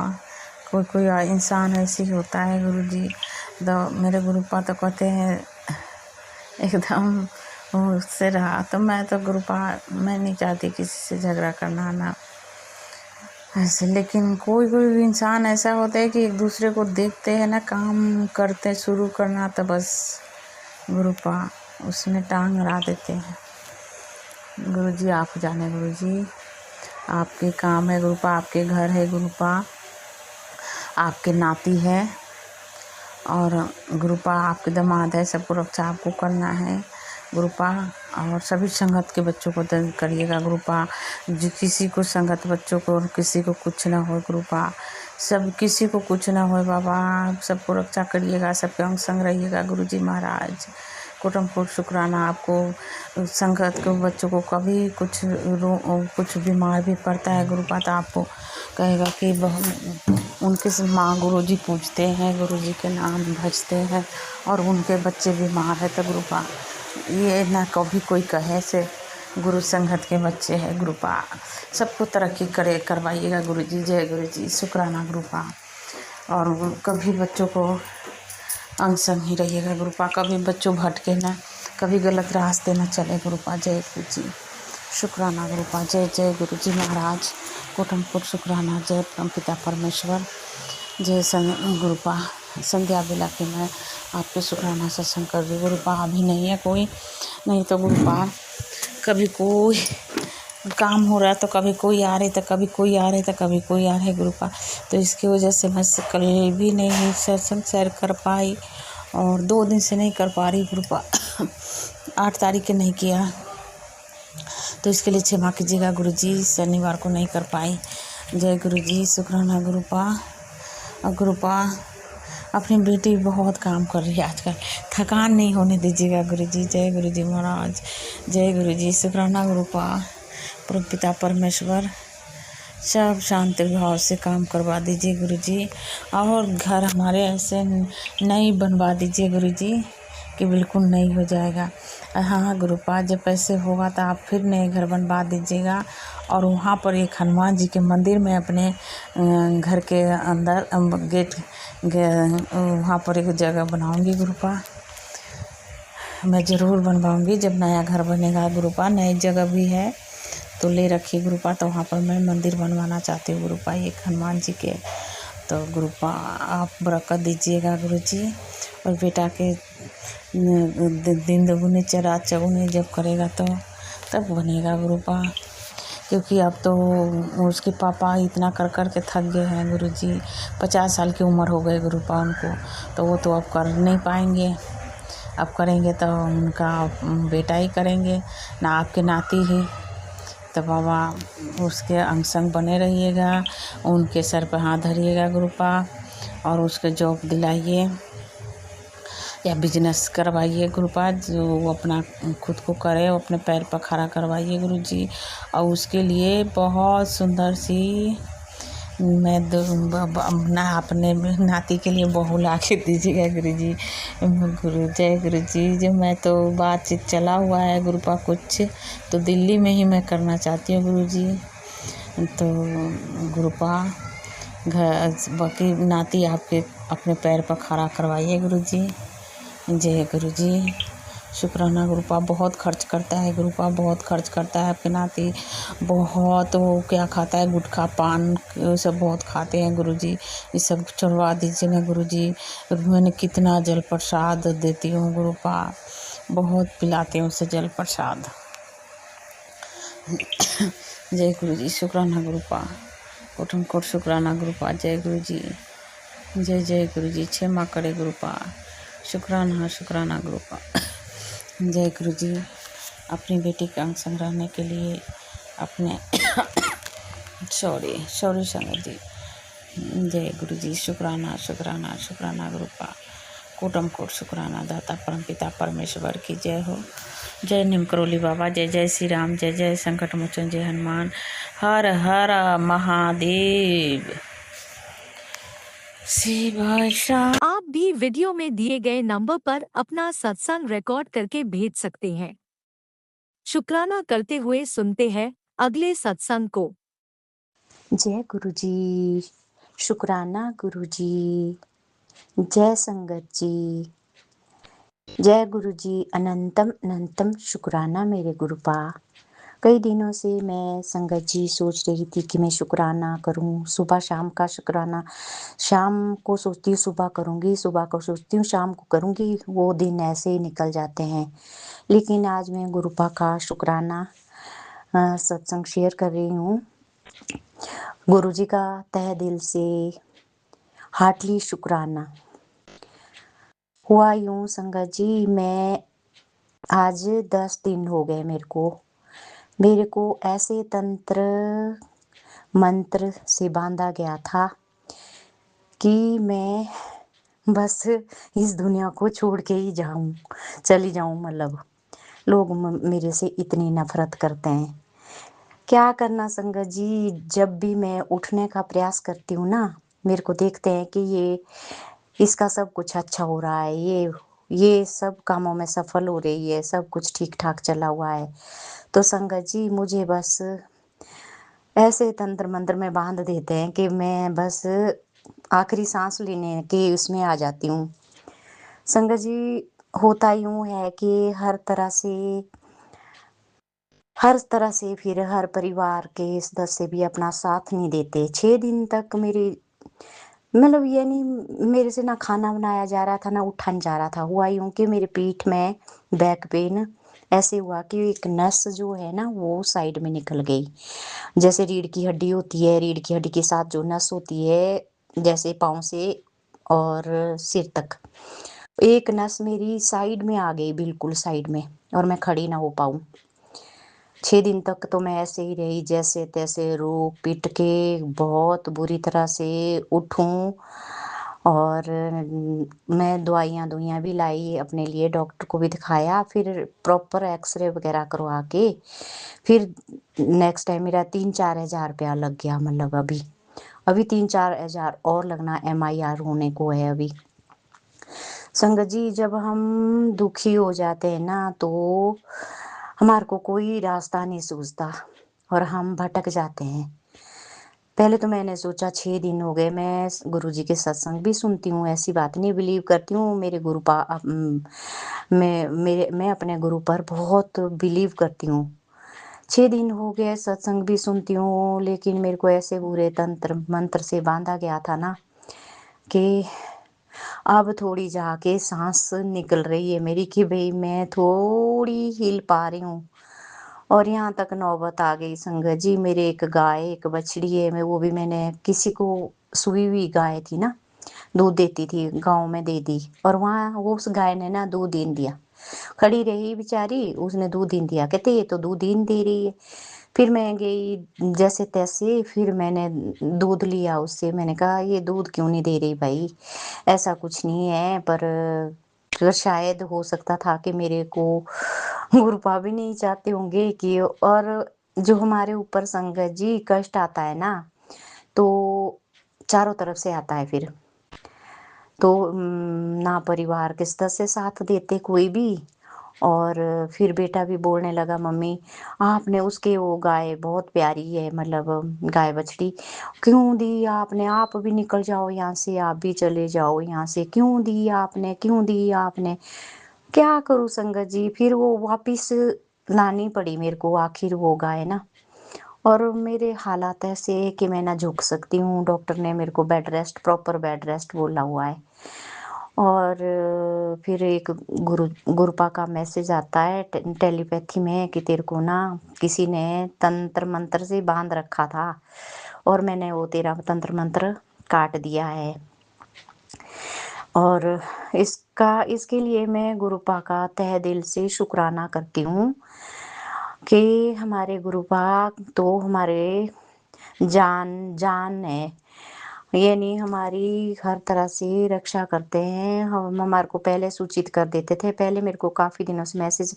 कोई इंसान ऐसे ही होता है गुरुजी। मेरे गुरुपा तो कहते हैं एकदम उससे रहा, तो मैं तो गुरुपा मैं नहीं चाहती किसी से झगड़ा करना ना ऐसे। लेकिन कोई इंसान ऐसा होता है कि एक दूसरे को देखते हैं ना, काम करते शुरू करना तो बस गुरुपा उसमें टांग अड़ा देते हैं। गुरुजी आप जाने गुरुजी, आपके काम है गुरुपा, आपके घर है गुरुपा, आपके नाती है और गुरुपा आपके दामाद है, सबको रक्षा आपको करना है गुरुपा। और सभी संगत के बच्चों को दर्द करिएगा गुरुपा, जो किसी को संगत बच्चों को किसी को कुछ ना हो गुरुपा, सब किसी को कुछ ना हो बाबा, सबको रक्षा करिएगा, सबके अंग संग रहिएगा गुरुजी महाराज। कोटम शुक्राना आपको। संगत के बच्चों को कभी कुछ बीमार भी पड़ता है गुरुपा तो आपको कहेगा कि उनके माँ गुरुजी पूजते हैं, गुरुजी के नाम भजते हैं और उनके बच्चे बीमार है तो गुरुपा ये ना कभी कोई कहे से गुरु संगत के बच्चे हैं गुरुपा, सबको तरक्की करवाइएगा गुरुजी। जय गुरुजी, शुक्राना गुरुपा। और कभी बच्चों को अंग संग ही रहिएगा गुरुपा, कभी बच्चों भटके ना, कभी गलत रास्ते न चले गुरुपा। जय गुरुजी, शुक्राना गुरुपा। जय जय गुरुजी महाराज। कोटमपुर शुक्राना। जय परमपिता परमेश्वर। जय गुरुपा। संध्या बेला के मैं आपके शुक्राना सत्संग कर रही गुरुपा। अभी नहीं है कोई, नहीं तो गुरुपा कभी कोई काम हो रहा तो कभी कोई आ रहे तो कभी कोई आ रहे तो कभी कोई आ रहे गुरुपा, तो इसकी वजह से मैं कल भी नहीं सत्संग शेयर कर पाई और 2 दिन से नहीं कर पा रही गुरुपा। 8 तारीख के नहीं किया तो इसके लिए क्षमा कीजिएगा गुरुजी, शनिवार को नहीं कर पाई। जय गुरुजी, शुक्राना गुरुपा। और गुरुपा अपनी बेटी बहुत काम कर रही है आजकल, थकान नहीं होने दीजिएगा गुरुजी। जय गुरुजी महाराज। जय गुरुजी, शुक्राना गुरुपा। परमपिता परमेश्वर सब शांति भाव से काम करवा दीजिए गुरुजी, और घर हमारे ऐसे नहीं बनवा दीजिए गुरुजी कि बिल्कुल नहीं हो जाएगा। हाँ गुरुपा, जब पैसे होगा तो आप फिर नए घर बनवा दीजिएगा और वहाँ पर एक हनुमान जी के मंदिर में अपने घर के अंदर गेट वहाँ पर एक जगह बनाऊंगी गुरुपा, मैं ज़रूर बनवाऊंगी जब नया घर बनेगा गुरुपा। नई जगह भी है तो ले रखी गुरुपा, तो वहाँ पर मैं मंदिर बनवाना चाहती हूँ गुरुपा, एक हनुमान जी के। तो गुरुपा आप बरकत दीजिएगा गुरुजी, और बेटा के दिन दुगुने रात चौगुने जब करेगा तो तब बनेगा गुरुपा, क्योंकि अब तो उसके पापा इतना कर कर के थक गए हैं गुरुजी। 50 साल की उम्र हो गई गुरुपा उनको, तो वो तो अब कर नहीं पाएंगे। अब करेंगे तो उनका बेटा ही करेंगे ना, आपके नाती ही। तो बाबा उसके अंग संग बने रहिएगा, उनके सर पर हाथ धरिएगा गुरुपा, और उसके जॉब दिलाइए या बिजनेस करवाइए गुरुपा, जो वो अपना खुद को करे, वो अपने पैर पर खड़ा करवाइए गुरुजी। और उसके लिए बहुत सुंदर सी मैं ना अपने नाती के लिए बहू ला के दीजिएगा गुरुजी। जय गुरुजी। जो मैं तो बातचीत चला हुआ है गुरुपा, कुछ तो दिल्ली में ही मैं करना चाहती हूँ गुरुजी। तो गुरुपा घर बाकी नाती आपके अपने पैर पर खड़ा करवाइए गुरुजी। जय गुरुजी, शुक्राना गुरुपा। बहुत खर्च करता है गुरुपा, बहुत खर्च करता है आपके नाती, बहुत। वो क्या खाता है, गुटखा पान ये सब बहुत खाते हैं गुरुजी, ये सब चढ़वा दीजिएगा गुरुजी। मैंने कितना जल प्रसाद देती हूँ गुरुपा, बहुत पिलाती हूँ उसे जल प्रसाद। जय गुरुजी, शुक्राना गुरुपा। कोटन कोट शुक्राना गुरुपा। जय गुरुजी, जय जय गुरुजी, क्षमा करे गुरुपा। शुक्राना शुक्राना गुरुपा। जय गुरुजी। अपनी बेटी का अंग संग रहने के लिए अपने सॉरी संगत जी। जय गुरुजी, शुक्राना शुक्राना शुक्राना गुरुपा। कोटम कोट शुक्राना। दाता परमपिता परमेश्वर की जय हो। जय नीम करोली बाबा। जय जय श्री राम। जय जय संकट मोचन। जय हनुमान। हर हर महादेव। आप भी वीडियो में दिए गए नंबर पर अपना सत्संग रिकॉर्ड करके भेज सकते हैं। शुक्राना करते हुए सुनते हैं अगले सत्संग को। जय गुरुजी, शुक्राना गुरुजी, जय संगत जी। जय गुरुजी, अनंतम अनंतम शुक्राना मेरे गुरुपा। कई दिनों से मैं संगत जी सोच रही थी कि मैं शुक्राना करूं, सुबह शाम का शुक्राना। शाम को सोचती हूँ सुबह करूंगी, सुबह को सोचती हूँ शाम को करूंगी, वो दिन ऐसे ही निकल जाते हैं। लेकिन आज मैं गुरुपा का शुक्राना सत्संग शेयर कर रही हूँ। गुरुजी का तहे दिल से हार्टली शुक्राना। हुआ यूँ संगत जी, मैं आज 10 दिन हो गए मेरे को ऐसे तंत्र मंत्र से बांधा गया था कि मैं बस इस दुनिया को छोड़ के ही चली जाऊं। मतलब लोग मेरे से इतनी नफरत करते हैं। क्या करना संगत जी, जब भी मैं उठने का प्रयास करती हूँ ना, मेरे को देखते हैं कि इसका सब कुछ अच्छा हो रहा है, ये सब कामों में सफल हो रही है, सब कुछ ठीक ठाक चला हुआ है। तो संगत जी मुझे बस ऐसे तंत्र मंत्र में बांध देते हैं कि मैं बस आखिरी सांस लेने के उसमें आ जाती हूँ। संगत जी होता यूं है कि हर तरह से फिर हर परिवार के सदस्य भी अपना साथ नहीं देते। 6 दिन तक मेरी मतलब ये नहीं, मेरे से ना खाना बनाया जा रहा था, ना उठा नहीं जा रहा था। हुआ यूं कि मेरे पीठ में बैक पेन ऐसे हुआ कि एक नस जो है ना वो साइड में निकल गई। जैसे रीढ़ की हड्डी होती है, रीढ़ की हड्डी के साथ जो नस होती है, जैसे पाँव से और सिर तक एक नस मेरी साइड में आ गई, बिल्कुल साइड में, और मैं खड़ी ना हो पाऊं। 6 दिन तक तो मैं ऐसे ही रही, जैसे तैसे रो पिट के बहुत बुरी तरह से उठूं। और मैं दवाइयाँ दुइयाँ भी लाई अपने लिए, डॉक्टर को भी दिखाया, फिर प्रॉपर एक्सरे वगैरह करवा के फिर नेक्स्ट टाइम मेरा 3-4 हज़ार रुपया लग गया। मतलब अभी 3-4 हज़ार और लगना, MIR होने को है अभी। संगत जी जब हम दुखी हो जाते हैं ना तो हमारे को कोई रास्ता नहीं सूझता और हम भटक जाते हैं। पहले तो मैंने सोचा 6 दिन हो गए, मैं गुरुजी के सत्संग भी सुनती हूँ, ऐसी बात नहीं, बिलीव करती हूँ मेरे मैं अपने गुरु पर बहुत बिलीव करती हूँ। 6 दिन हो गए सत्संग भी सुनती हूँ, लेकिन मेरे को ऐसे बुरे तंत्र मंत्र से बांधा गया था ना कि अब थोड़ी जाके सांस निकल रही है मेरी कि भाई मैं थोड़ी हिल पा रही हूँ। और यहाँ तक नौबत आ गई संगत जी, मेरे एक गाय एक बछड़ी है, मैं वो भी मैंने किसी को, सुई हुई गाय थी ना, दूध देती थी, गांव में दे दी। और वहाँ वो उस गाय ने ना दूध ही नहीं दिया, खड़ी रही बेचारी, उसने दूध ही नहीं दिया। कहते ये तो दूध ही नहीं दे रही है। फिर मैं गई जैसे तैसे, फिर मैंने दूध लिया उससे, मैंने कहा ये दूध क्यों नहीं दे रही भाई, ऐसा कुछ नहीं है। पर शायद हो सकता था कि मेरे को गुरुपा भी नहीं चाहते होंगे कि, और जो हमारे ऊपर संगत जी कष्ट आता है ना तो चारों तरफ से आता है फिर तो ना परिवार के सदस्य साथ देते कोई भी। और फिर बेटा भी बोलने लगा मम्मी आपने उसके वो गाय बहुत प्यारी है, मतलब गाय बछड़ी क्यों दी आपने, आप भी निकल जाओ यहाँ से, आप भी चले जाओ यहाँ से, क्यों दी आपने। क्या करूँ संगत जी, फिर वो वापिस लानी पड़ी मेरे को आखिर वो गाय ना। और मेरे हालात ऐसे है कि मैं ना झुक सकती हूँ, डॉक्टर ने मेरे को bed rest, proper bed rest बोला हुआ है। और फिर एक गुरुपा का मैसेज आता है टेलीपैथी में कि तेरे को ना किसी ने तंत्र मंत्र से बांध रखा था और मैंने वो तेरा तंत्र मंत्र काट दिया है। और इसके लिए मैं गुरुपा का तहे दिल से शुक्राना करती हूँ कि हमारे गुरुपा तो हमारे जान जान है, ये नहीं हमारी हर तरह से रक्षा करते हैं। हम हमारे को पहले सूचित कर देते थे, पहले मेरे को काफ़ी दिनों से मैसेज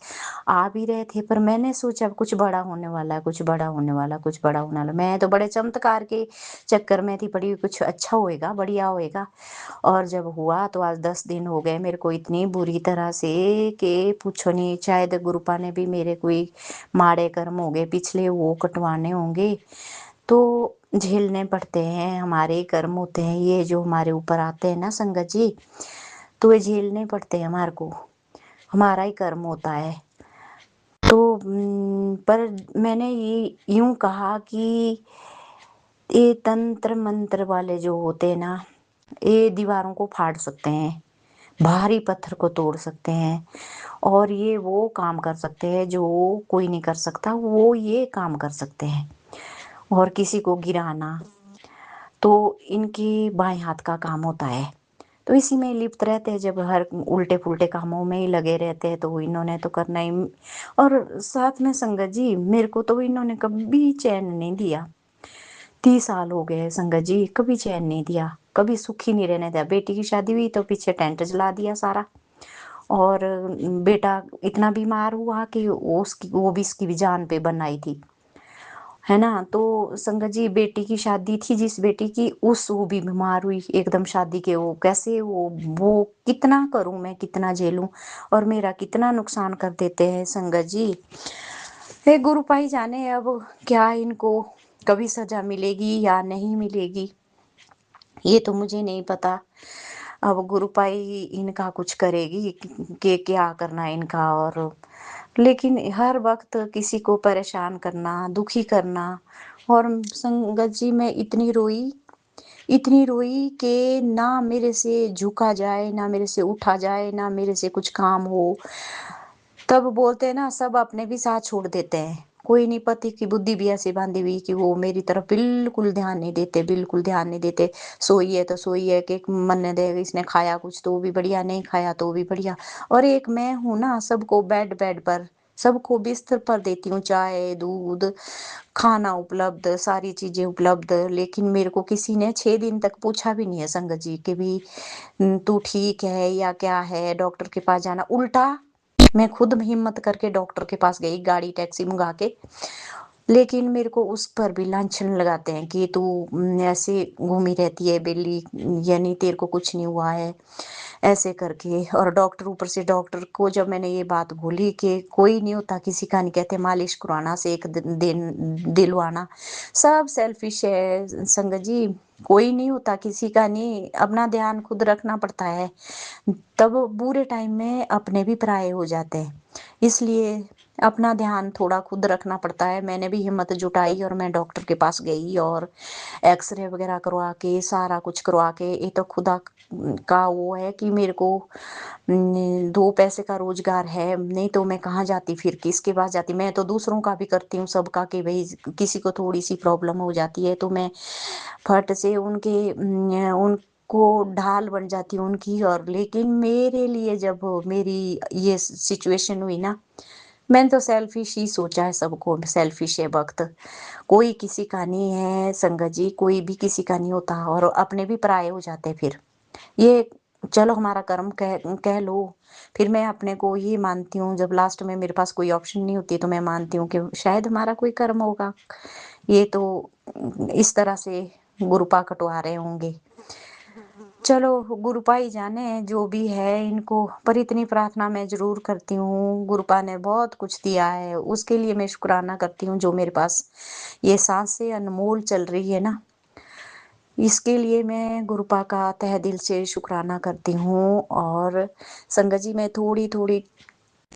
आ भी रहे थे, पर मैंने सोचा कुछ बड़ा होने वाला है, कुछ बड़ा होने वाला, कुछ बड़ा होने वाला। मैं तो बड़े चमत्कार के चक्कर में थी पड़ी, कुछ अच्छा होएगा, बढ़िया होएगा। और जब हुआ तो आज 10 दिन हो गए मेरे को इतनी बुरी तरह से कि पूछो नहीं। शायद गुरुपा ने भी मेरे कोई माड़े कर्म हो गए पिछले, वो कटवाने होंगे, तो झेलने पड़ते हैं, हमारे ही कर्म होते हैं ये जो हमारे यूपर आते हैं ना संगत जी, तो ये झेलने पड़ते हैं हमारे को, हमारा ही कर्म होता है। तो पर मैंने ये यूं कहा कि ये तंत्र मंत्र वाले जो होते हैं ना, ये दीवारों को फाड़ सकते हैं, भारी पत्थर को तोड़ सकते हैं। और ये वो काम कर सकते हैं जो कोई नहीं कर सकता, वो ये काम कर सकते हैं। और किसी को गिराना तो इनके बाएं हाथ का काम होता है। तो इसी में लिप्त रहते हैं, जब हर उल्टे पुल्टे कामों में ही लगे रहते हैं तो इन्होंने तो करना ही। और साथ में संगत जी, मेरे को तो इन्होंने कभी चैन नहीं दिया। 30 साल हो गए संगत जी, कभी चैन नहीं दिया, कभी सुखी नहीं रहने दिया। बेटी की शादी हुई तो पीछे टेंट जला दिया सारा। और बेटा इतना बीमार हुआ कि वो भी इसकी भी जान पे बनाई थी, है ना। तो संगत जी, बेटी की शादी थी जिस बेटी की, वो भी बीमार हुई एकदम शादी के। वो कैसे, वो कितना करूं मैं, कितना झेलूं, और मेरा कितना नुकसान कर देते हैं संगत जी। हे गुरु भाई जाने अब क्या इनको कभी सजा मिलेगी या नहीं मिलेगी, ये तो मुझे नहीं पता। अब गुरुपाई इनका कुछ करेगी कि क्या करना है इनका। और लेकिन हर वक्त किसी को परेशान करना, दुखी करना। और संगत जी, मैं इतनी रोई कि ना मेरे से झुका जाए, ना मेरे से उठा जाए, ना मेरे से कुछ काम हो। तब बोलते हैं ना, सब अपने भी साथ छोड़ देते हैं। कोई नहीं, पति की बुद्धि भी ऐसी बांधी हुई कि वो मेरी तरफ बिल्कुल ध्यान नहीं देते, बिल्कुल ध्यान नहीं देते। सोई है तो सोई है, कि मन दे इसने खाया कुछ तो भी बढ़िया, नहीं खाया तो भी बढ़िया। और एक मैं हूं ना, सबको बेड बेड पर, सबको बिस्तर पर देती हूँ, चाय दूध खाना उपलब्ध, सारी चीजें उपलब्ध। लेकिन मेरे को किसी ने 6 दिन तक पूछा भी नहीं है संगत जी कि भी तू ठीक है या क्या है, डॉक्टर के पास जाना। उल्टा मैं खुद हिम्मत करके डॉक्टर के पास गई, गाड़ी टैक्सी मंगा के। लेकिन मेरे को उस पर भी लांछन लगाते हैं कि तू ऐसे घूमी रहती है बेली, यानी तेरे को कुछ नहीं हुआ है, ऐसे करके। और डॉक्टर, ऊपर से डॉक्टर को जब मैंने ये बात बोली कि कोई नहीं होता किसी का, नहीं कहते मालिश करवाना से एक दिन दिलवाना, सब सेल्फिश है संगत जी। कोई नहीं होता किसी का, नहीं, अपना ध्यान खुद रखना पड़ता है। तब बुरे टाइम में अपने भी पराये हो जाते हैं, इसलिए अपना ध्यान थोड़ा खुद रखना पड़ता है। मैंने भी हिम्मत जुटाई और मैं डॉक्टर के पास गई, और एक्सरे वगैरह करवा के, सारा कुछ करवा के। ये तो खुदा का वो है कि मेरे को 2 पैसे का रोजगार है, नहीं तो मैं कहाँ जाती, फिर किसके पास जाती। मैं तो दूसरों का भी करती हूँ, सबका, कि भाई किसी को थोड़ी सी प्रॉब्लम हो जाती है तो मैं फट से उनको ढाल बन जाती हूँ उनकी। और लेकिन मेरे लिए जब मेरी ये सिचुएशन हुई ना, मैंने तो सेल्फिश ही सोचा है, सबको सेल्फिश है वक्त। कोई किसी का नहीं है संगत जी, कोई भी किसी का नहीं होता, और अपने भी पराये हो जाते फिर। ये चलो हमारा कर्म कह लो। फिर मैं अपने को ये मानती हूँ, जब लास्ट में मेरे पास कोई ऑप्शन नहीं होती तो मैं मानती हूँ कि शायद हमारा कोई कर्म होगा। ये तो इस तरह से गुरुपा कटवा रहे होंगे। चलो गुरुपा ही जाने जो भी है इनको, पर इतनी प्रार्थना मैं जरूर करती हूँ, गुरुपा ने बहुत कुछ दिया है, उसके लिए मैं शुक्राना करती हूँ। जो मेरे पास ये सांसें अनमोल चल रही है ना, इसके लिए मैं गुरुपा का तहे दिल से शुक्राना करती हूँ। और संगत जी, मैं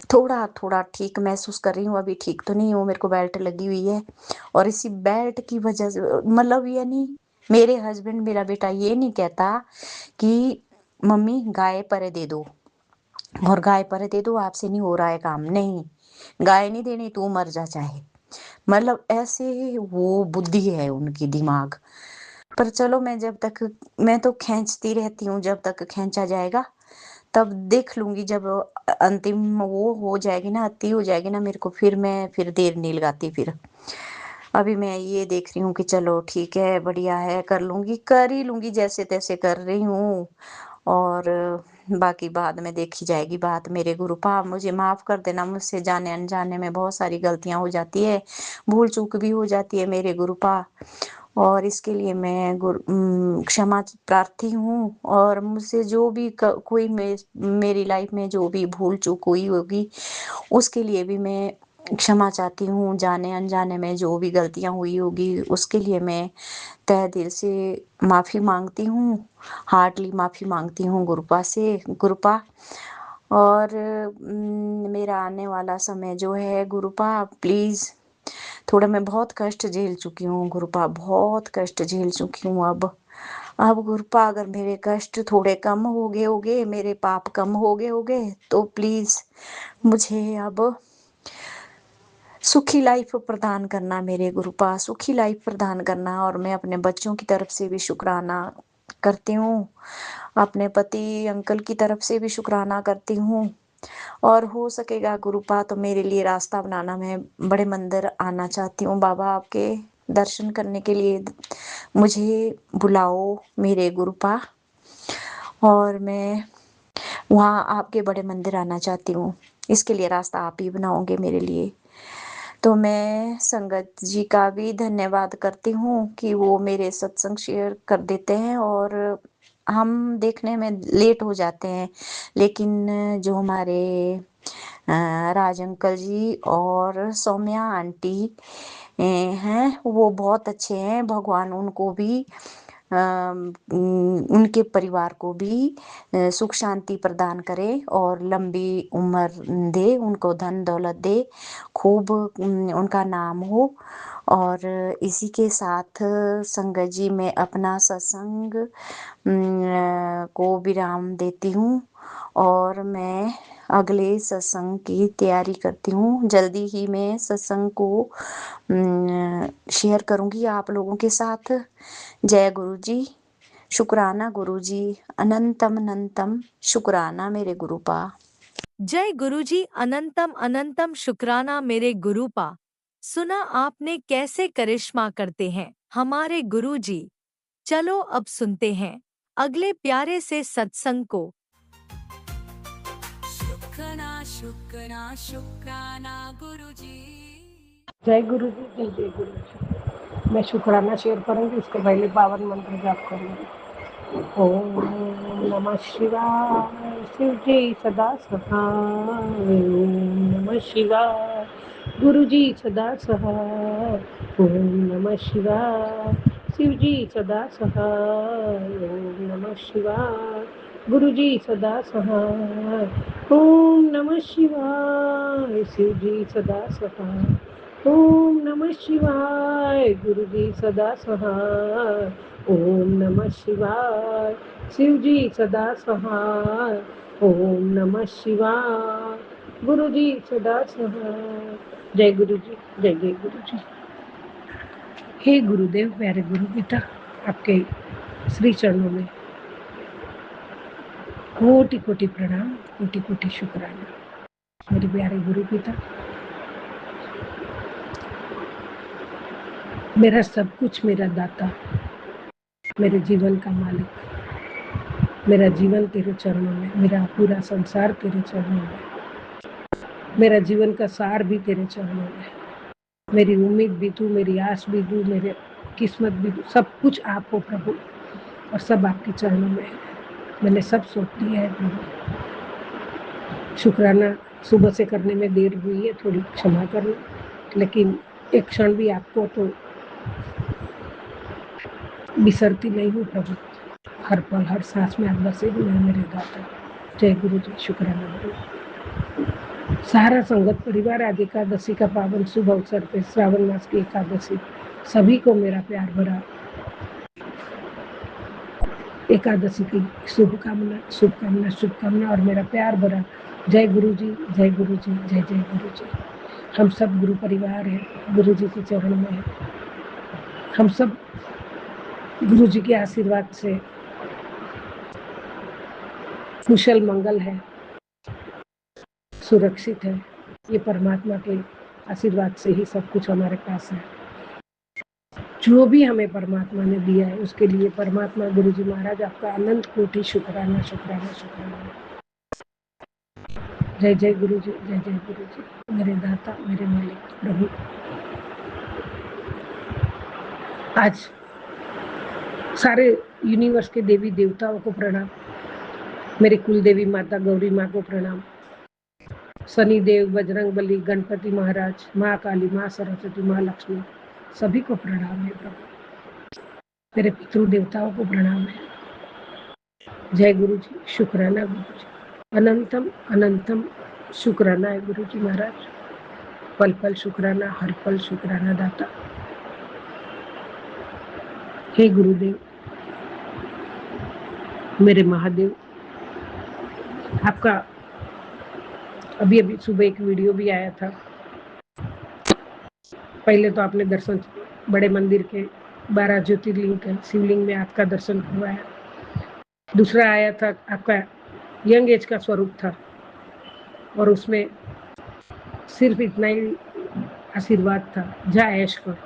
थोड़ा थोड़ा ठीक महसूस कर रही हूँ, अभी ठीक तो नहीं हूँ, मेरे को बेल्ट लगी हुई है। और इसी बेल्ट की वजह से, मतलब यानी मेरे हस्बैंड, मेरा बेटा ये नहीं कहता कि मम्मी गाय परे दे दो, और गाय परे दे दो, आपसे नहीं हो रहा है काम, नहीं, गाय नहीं देनी, तू मर जा चाहे। मतलब ऐसे वो बुद्धि है उनकी, दिमाग। पर चलो, मैं तो खींचती रहती हूँ, जब तक खींचा जाएगा तब देख लूंगी। जब अंतिम वो हो जाएगी ना, अति हो जाएगी ना मेरे को, फिर देर नहीं लगाती फिर। अभी मैं ये देख रही हूँ कि चलो ठीक है, बढ़िया है, कर लूंगी, कर ही लूंगी, जैसे तैसे कर रही हूँ। और बाकी बाद में देखी जाएगी बात। मेरे गुरुपा मुझे माफ कर देना, मुझसे जाने अनजाने में बहुत सारी गलतियां हो जाती है, भूल चूक भी हो जाती है मेरे गुरुपा। और इसके लिए मैं क्षमा प्रार्थी हूँ। और मुझसे जो भी कोई मेरी लाइफ में जो भी भूल चूक हुई होगी, उसके लिए भी मैं क्षमा चाहती हूँ। जाने अनजाने में जो भी गलतियां हुई होगी, उसके लिए मैं तहे दिल से माफी मांगती हूँ, हार्टली माफी मांगती हूँ गुरुपा से, गुरुपा। और मेरा आने वाला समय जो है गुरुपा, प्लीज, थोड़ा मैं बहुत कष्ट झेल चुकी हूँ गुरुपा, बहुत कष्ट झेल चुकी हूँ। अब गुरुपा अगर मेरे कष्ट थोड़े कम होगे मेरे पाप कम होगे तो प्लीज मुझे अब सुखी लाइफ प्रदान करना मेरे गुरुपा, सुखी लाइफ प्रदान करना। और मैं अपने बच्चों की तरफ से भी शुक्राना करती हूँ, अपने पति अंकल की तरफ से भी शुक्राना करती हूँ। और हो सकेगा गुरुपा तो मेरे लिए रास्ता बनाना, मैं बड़े मंदिर आना चाहती हूँ बाबा, आपके दर्शन करने के लिए मुझे बुलाओ मेरे गुरुपा। और मैं वहाँ आपके बड़े मंदिर आना चाहती हूँ, इसके लिए रास्ता आप ही बनाओगे मेरे लिए। तो मैं संगत जी का भी धन्यवाद करती हूँ कि वो मेरे सत्संग शेयर कर देते हैं, और हम देखने में लेट हो जाते हैं, लेकिन जो हमारे राज अंकल जी और सौम्या आंटी हैं वो बहुत अच्छे हैं। भगवान उनको भी उनके परिवार को भी सुख शांति प्रदान करे और लंबी उम्र दे, उनको धन दौलत दे, खूब उनका नाम हो। और इसी के साथ संगत जी मैं अपना सत्संग को विराम देती हूँ, और मैं अगले सत्संग की तैयारी करती हूँ। जल्दी ही मैं सत्संग को शेयर करूँगी आप लोगों के साथ। जय गुरु जी, शुक्राना गुरु जी, अनंतम अनंतम शुक्राना मेरे गुरुपा। जय गुरुजी, अनंतम अनंतम शुक्राना मेरे गुरुपा। सुना आपने कैसे करिश्मा करते हैं हमारे गुरुजी। चलो अब सुनते हैं अगले प्यारे से सत्संग को। शुक्राना शुक्राना शुक्राना गुरुजी। जय गुरु जी, जय जय गुरु जी। मैं शुक्राना शेयर करूंगी, उसके पहले पावन मंत्र जाप करूंगी। ओम नमः शिवाय, शिव जी सदा सहाय। ओम नमः शिवाय, गुरु जी सदा सहाय। ओम नमः शिवाय, शिव जी सदा सहाय। ओम नमः शिवाय, गुरु जी सदा सहाय। ओम नमः शिवाय, शिव जी सदा सहाय। ओम नमः शिवाय, गुरु जी सदा सहाय। ओम नमः शिवाय, शिव जी सदा सहाय। ओम नमः शिवाय, गुरु जी सदा सहाय। जय गुरु जी, जय जय गुरु जी। हे गुरुदेव, प्यारे गुरु पिता, आपके श्री चरणों में कोटि कोटि प्रणाम, कोटि कोटि शुक्राना। मेरे प्यारे गुरु पिता, मेरा सब कुछ, मेरा दाता, मेरे जीवन का मालिक, मेरा जीवन तेरे चरणों में, मेरा पूरा संसार तेरे चरणों में, मेरा जीवन का सार भी तेरे चरणों में। मेरी उम्मीद भी तू, मेरी आस भी तू, मेरे किस्मत भी तू, सब कुछ आप हो प्रभु, और सब आपके चरणों में है। मैंने सब सौंप दिया है प्रभु। शुक्राना सुबह से करने में देर हुई है, थोड़ी क्षमा करना, लेकिन एक क्षण भी आपको तो बिसरती नहीं हूँ प्रभु। हर पल हर सांस में आप बसे हुए हैं मेरे दाता। जय गुरु जी, शुक्राना गुरु। सारा संगत परिवार आज एकादशी का पावन शुभ अवसर पे, श्रावण मास की एकादशी, सभी को मेरा प्यार भरा एकादशी की शुभकामना शुभकामना शुभकामना और मेरा प्यार भरा जय गुरु जी, जय गुरु जी, जय जय गुरु जी। हम सब गुरु परिवार हैं, गुरु जी के चरण में हैं। हम सब गुरु जी के आशीर्वाद से कुशल मंगल है, सुरक्षित है। ये परमात्मा के आशीर्वाद से ही सब कुछ हमारे पास है। जो भी हमें परमात्मा ने दिया है उसके लिए परमात्मा गुरु जी महाराज आपका अनंत कोटि शुक्राना शुक्राना शुक्राना। जय जय गुरु जी, जय जय गुरु जी, मेरे दाता, मेरे मालिक प्रभु। आज सारे यूनिवर्स के देवी देवताओं को प्रणाम, मेरी कुल देवी माता गौरी माँ को प्रणाम, शनि देव, बजरंग बली, गणपति महाराज, माँ काली, माँ सरस्वती, माँ लक्ष्मी, सभी को प्रणाम है प्रभु। मेरे पितृ देवताओं को प्रणाम है। जय गुरु जी, शुक्राना गुरु जी, अनंतम अनंतम शुक्राना है गुरु जी महाराज। पल पल शुक्राना, हर पल शुक्राना दाता। हे गुरुदेव, मेरे महादेव, आपका अभी अभी सुबह एक वीडियो भी आया था। पहले तो आपने दर्शन बड़े मंदिर के 12 ज्योतिर्लिंग के शिवलिंग में आपका दर्शन करवाया। दूसरा आया था आपका यंग एज का स्वरूप था और उसमें सिर्फ इतना ही आशीर्वाद था, जा ऐश कर।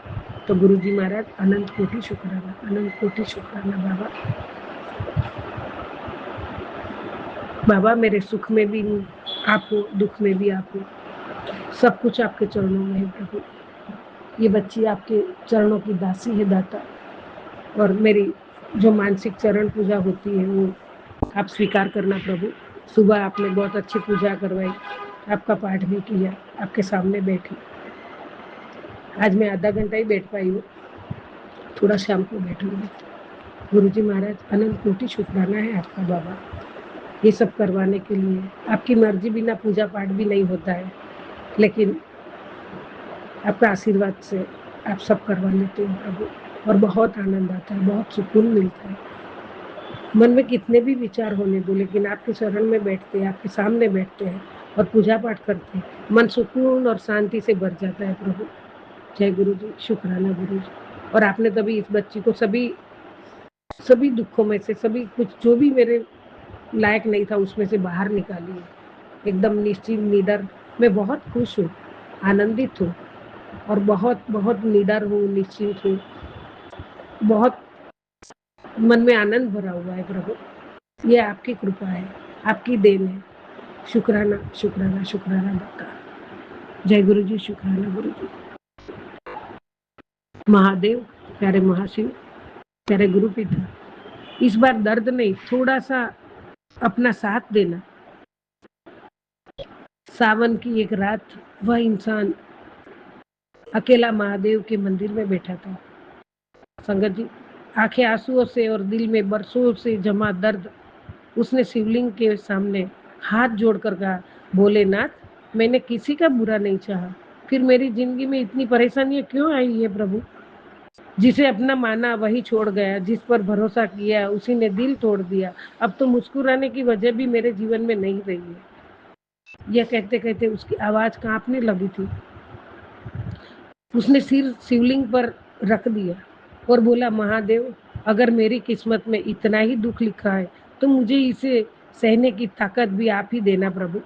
तो गुरुजी महाराज अनंत कोटि शुक्राना, अनंत कोटि शुक्राना बाबा। बाबा मेरे सुख में भी आप हो, दुख में भी आप हो, सब कुछ आपके चरणों में है प्रभु। ये बच्ची आपके चरणों की दासी है दाता, और मेरी जो मानसिक चरण पूजा होती है वो आप स्वीकार करना प्रभु। सुबह आपने बहुत अच्छी पूजा करवाई, आपका पाठ भी किया, आपके सामने बैठी। आज मैं आधा घंटा ही बैठ पाई हूँ, थोड़ा शाम को बैठूंगी। गुरुजी महाराज अनंत कोटि शुक्राना है आपका बाबा, ये सब करवाने के लिए। आपकी मर्जी बिना पूजा पाठ भी नहीं होता है, लेकिन आपका आशीर्वाद से आप सब करवा लेते हैं प्रभु, और बहुत आनंद आता है, बहुत सुकून मिलता है। मन में कितने भी विचार होने दो, लेकिन आपके शरण में बैठते हैं, आपके सामने बैठते हैं और पूजा पाठ करते हैं, मन सुकून और शांति से भर जाता है प्रभु। जय गुरु जी, शुक्राना गुरु जी। और आपने तभी इस बच्ची को सभी दुखों में से, सभी कुछ जो भी मेरे लायक नहीं था उसमें से बाहर निकाली है, एकदम निश्चिंत निडर। मैं बहुत खुश हूँ, आनंदित हूँ और बहुत बहुत निडर हूँ, निश्चिंत हूँ, बहुत मन में आनंद भरा हुआ है प्रभु। ये आपकी कृपा है, आपकी देन है। शुक्राना शुक्राना शुक्राना दाता। जय गुरु जी, शुक्राना गुरु जी। महादेव, प्यारे महाशिव, प्यारे गुरु पिता, इस बार दर्द नहीं, थोड़ा सा अपना साथ देना। सावन की एक रात वह इंसान अकेला महादेव के मंदिर में बैठा था। संगत जी, आंखें आंसुओं से और दिल में बरसों से जमा दर्द, उसने शिवलिंग के सामने हाथ जोड़कर कहा, भोलेनाथ मैंने किसी का बुरा नहीं चाहा, फिर मेरी जिंदगी में इतनी परेशानियां क्यों आई है प्रभु। जिसे अपना माना वही छोड़ गया, जिस पर भरोसा किया उसी ने दिल तोड़ दिया। अब तो मुस्कुराने की वजह भी मेरे जीवन में नहीं रही है। यह कहते कहते उसकी आवाज कांपने लगी थी। उसने सिर शिवलिंग पर रख दिया और बोला, महादेव अगर मेरी किस्मत में इतना ही दुख लिखा है तो मुझे इसे सहने की ताकत भी आप ही देना प्रभु।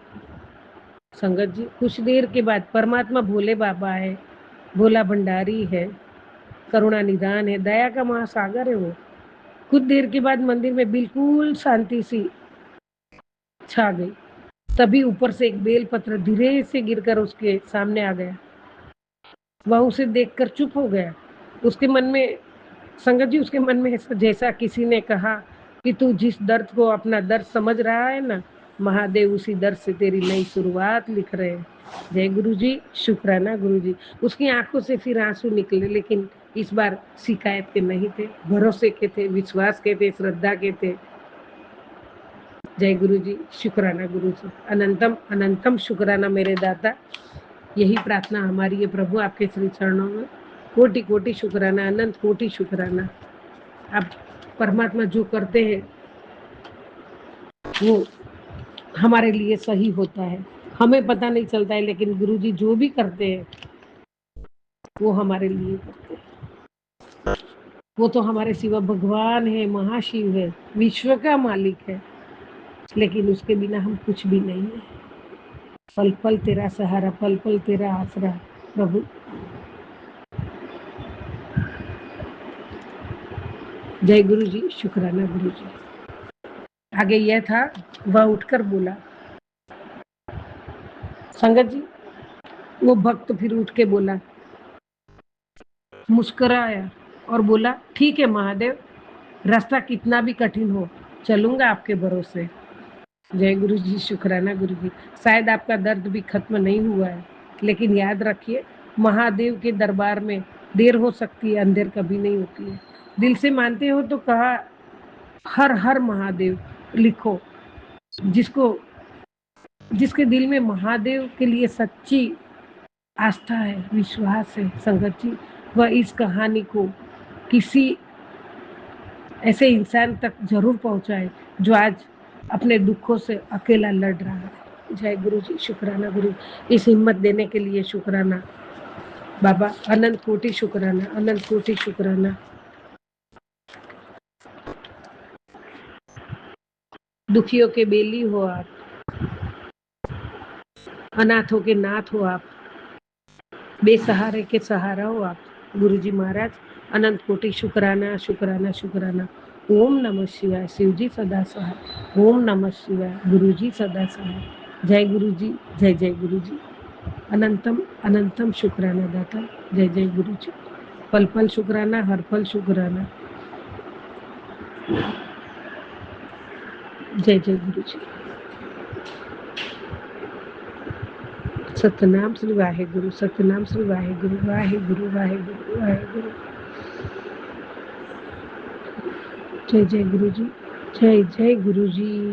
संगत जी, कुछ देर के बाद परमात्मा भोले बाबा है, भोला भंडारी है, करुणा निदान है, दया का महासागर है वो। कुछ देर के बाद मंदिर में बिल्कुल शांति सी छा गई। तभी ऊपर से एक बेलपत्र धीरे से गिरकर उसके सामने आ गया। वह उसे देखकर चुप हो गया। उसके मन में, संगत जी, उसके मन में जैसा किसी ने कहा कि तू जिस दर्द को अपना दर्द समझ रहा है ना, महादेव उसी दर्द से तेरी नई शुरुआत लिख रहे हैं। जय गुरु जी, शुक्राना गुरु जी। उसकी आंखों से फिर आंसू निकले, लेकिन इस बार शिकायत के नहीं थे, भरोसे के थे, विश्वास के थे, श्रद्धा के थे। जय गुरु जी, शुक्राना गुरु जी। अनंतम अनंतम शुक्राना मेरे दाता। यही प्रार्थना हमारी है प्रभु आपके श्री चरणों में। कोटि कोटि शुक्राना, अनंत कोटि शुक्राना। आप परमात्मा जो करते हैं वो हमारे लिए सही होता है, हमें पता नहीं चलता है, लेकिन गुरु जी जो भी करते हैं वो हमारे लिए करते हैं। वो तो हमारे सिवा भगवान है, महाशिव है, विश्व का मालिक है, लेकिन उसके बिना हम कुछ भी नहीं है। पल पल तेरा सहारा, पल पल तेरा आसरा प्रभु। जय गुरु जी, शुक्राना गुरु जी। आगे यह था, वह उठकर बोला। संगत जी, वो भक्त फिर उठ के बोला, मुस्कुराया और बोला, ठीक है महादेव, रास्ता कितना भी कठिन हो चलूंगा आपके भरोसे। जय गुरु जी, शुक्राना गुरु जी। शायद आपका दर्द भी खत्म नहीं हुआ है, लेकिन याद रखिए, महादेव के दरबार में देर हो सकती है, अंधेर कभी नहीं होती है। दिल से मानते हो तो कहा हर हर महादेव लिखो। जिसके दिल में महादेव के लिए सच्ची आस्था है, विश्वास है, संगत जी, वह इस कहानी को किसी ऐसे इंसान तक जरूर पहुंचाए जो आज अपने दुखों से अकेला लड़ रहा है। जय गुरु जी, शुक्राना गुरु, इस हिम्मत देने के लिए शुक्राना बाबा, अनंत कोटि शुक्राना, अनंत कोटि शुक्राना। दुखियों के बेली हो आप, अनाथों के नाथ हो आप, बेसहारे के सहारा हो आप गुरुजी महाराज। अनंत कोटि शुक्राना शुक्राना शुक्राना। ओम नमः शिवाय। शिव जी सदा सहाय। ओम नमः शिवाय। गुरु जी सदा सहाय। जय गुरु जी, जय जय गुरु जी। अनंतम अनंतम शुक्राना दाता। जय जय गुरु जी। पल पल शुक्राना, हर पल शुक्राना। जय जय गुरु जी। सतनाम श्री वाहेगुरु, सतनाम श्री वाहेगुरु, वाहेगुरु वाहेगुरु वाहेगुरु। जय जय गुरु जी, जय जय गुरु जी।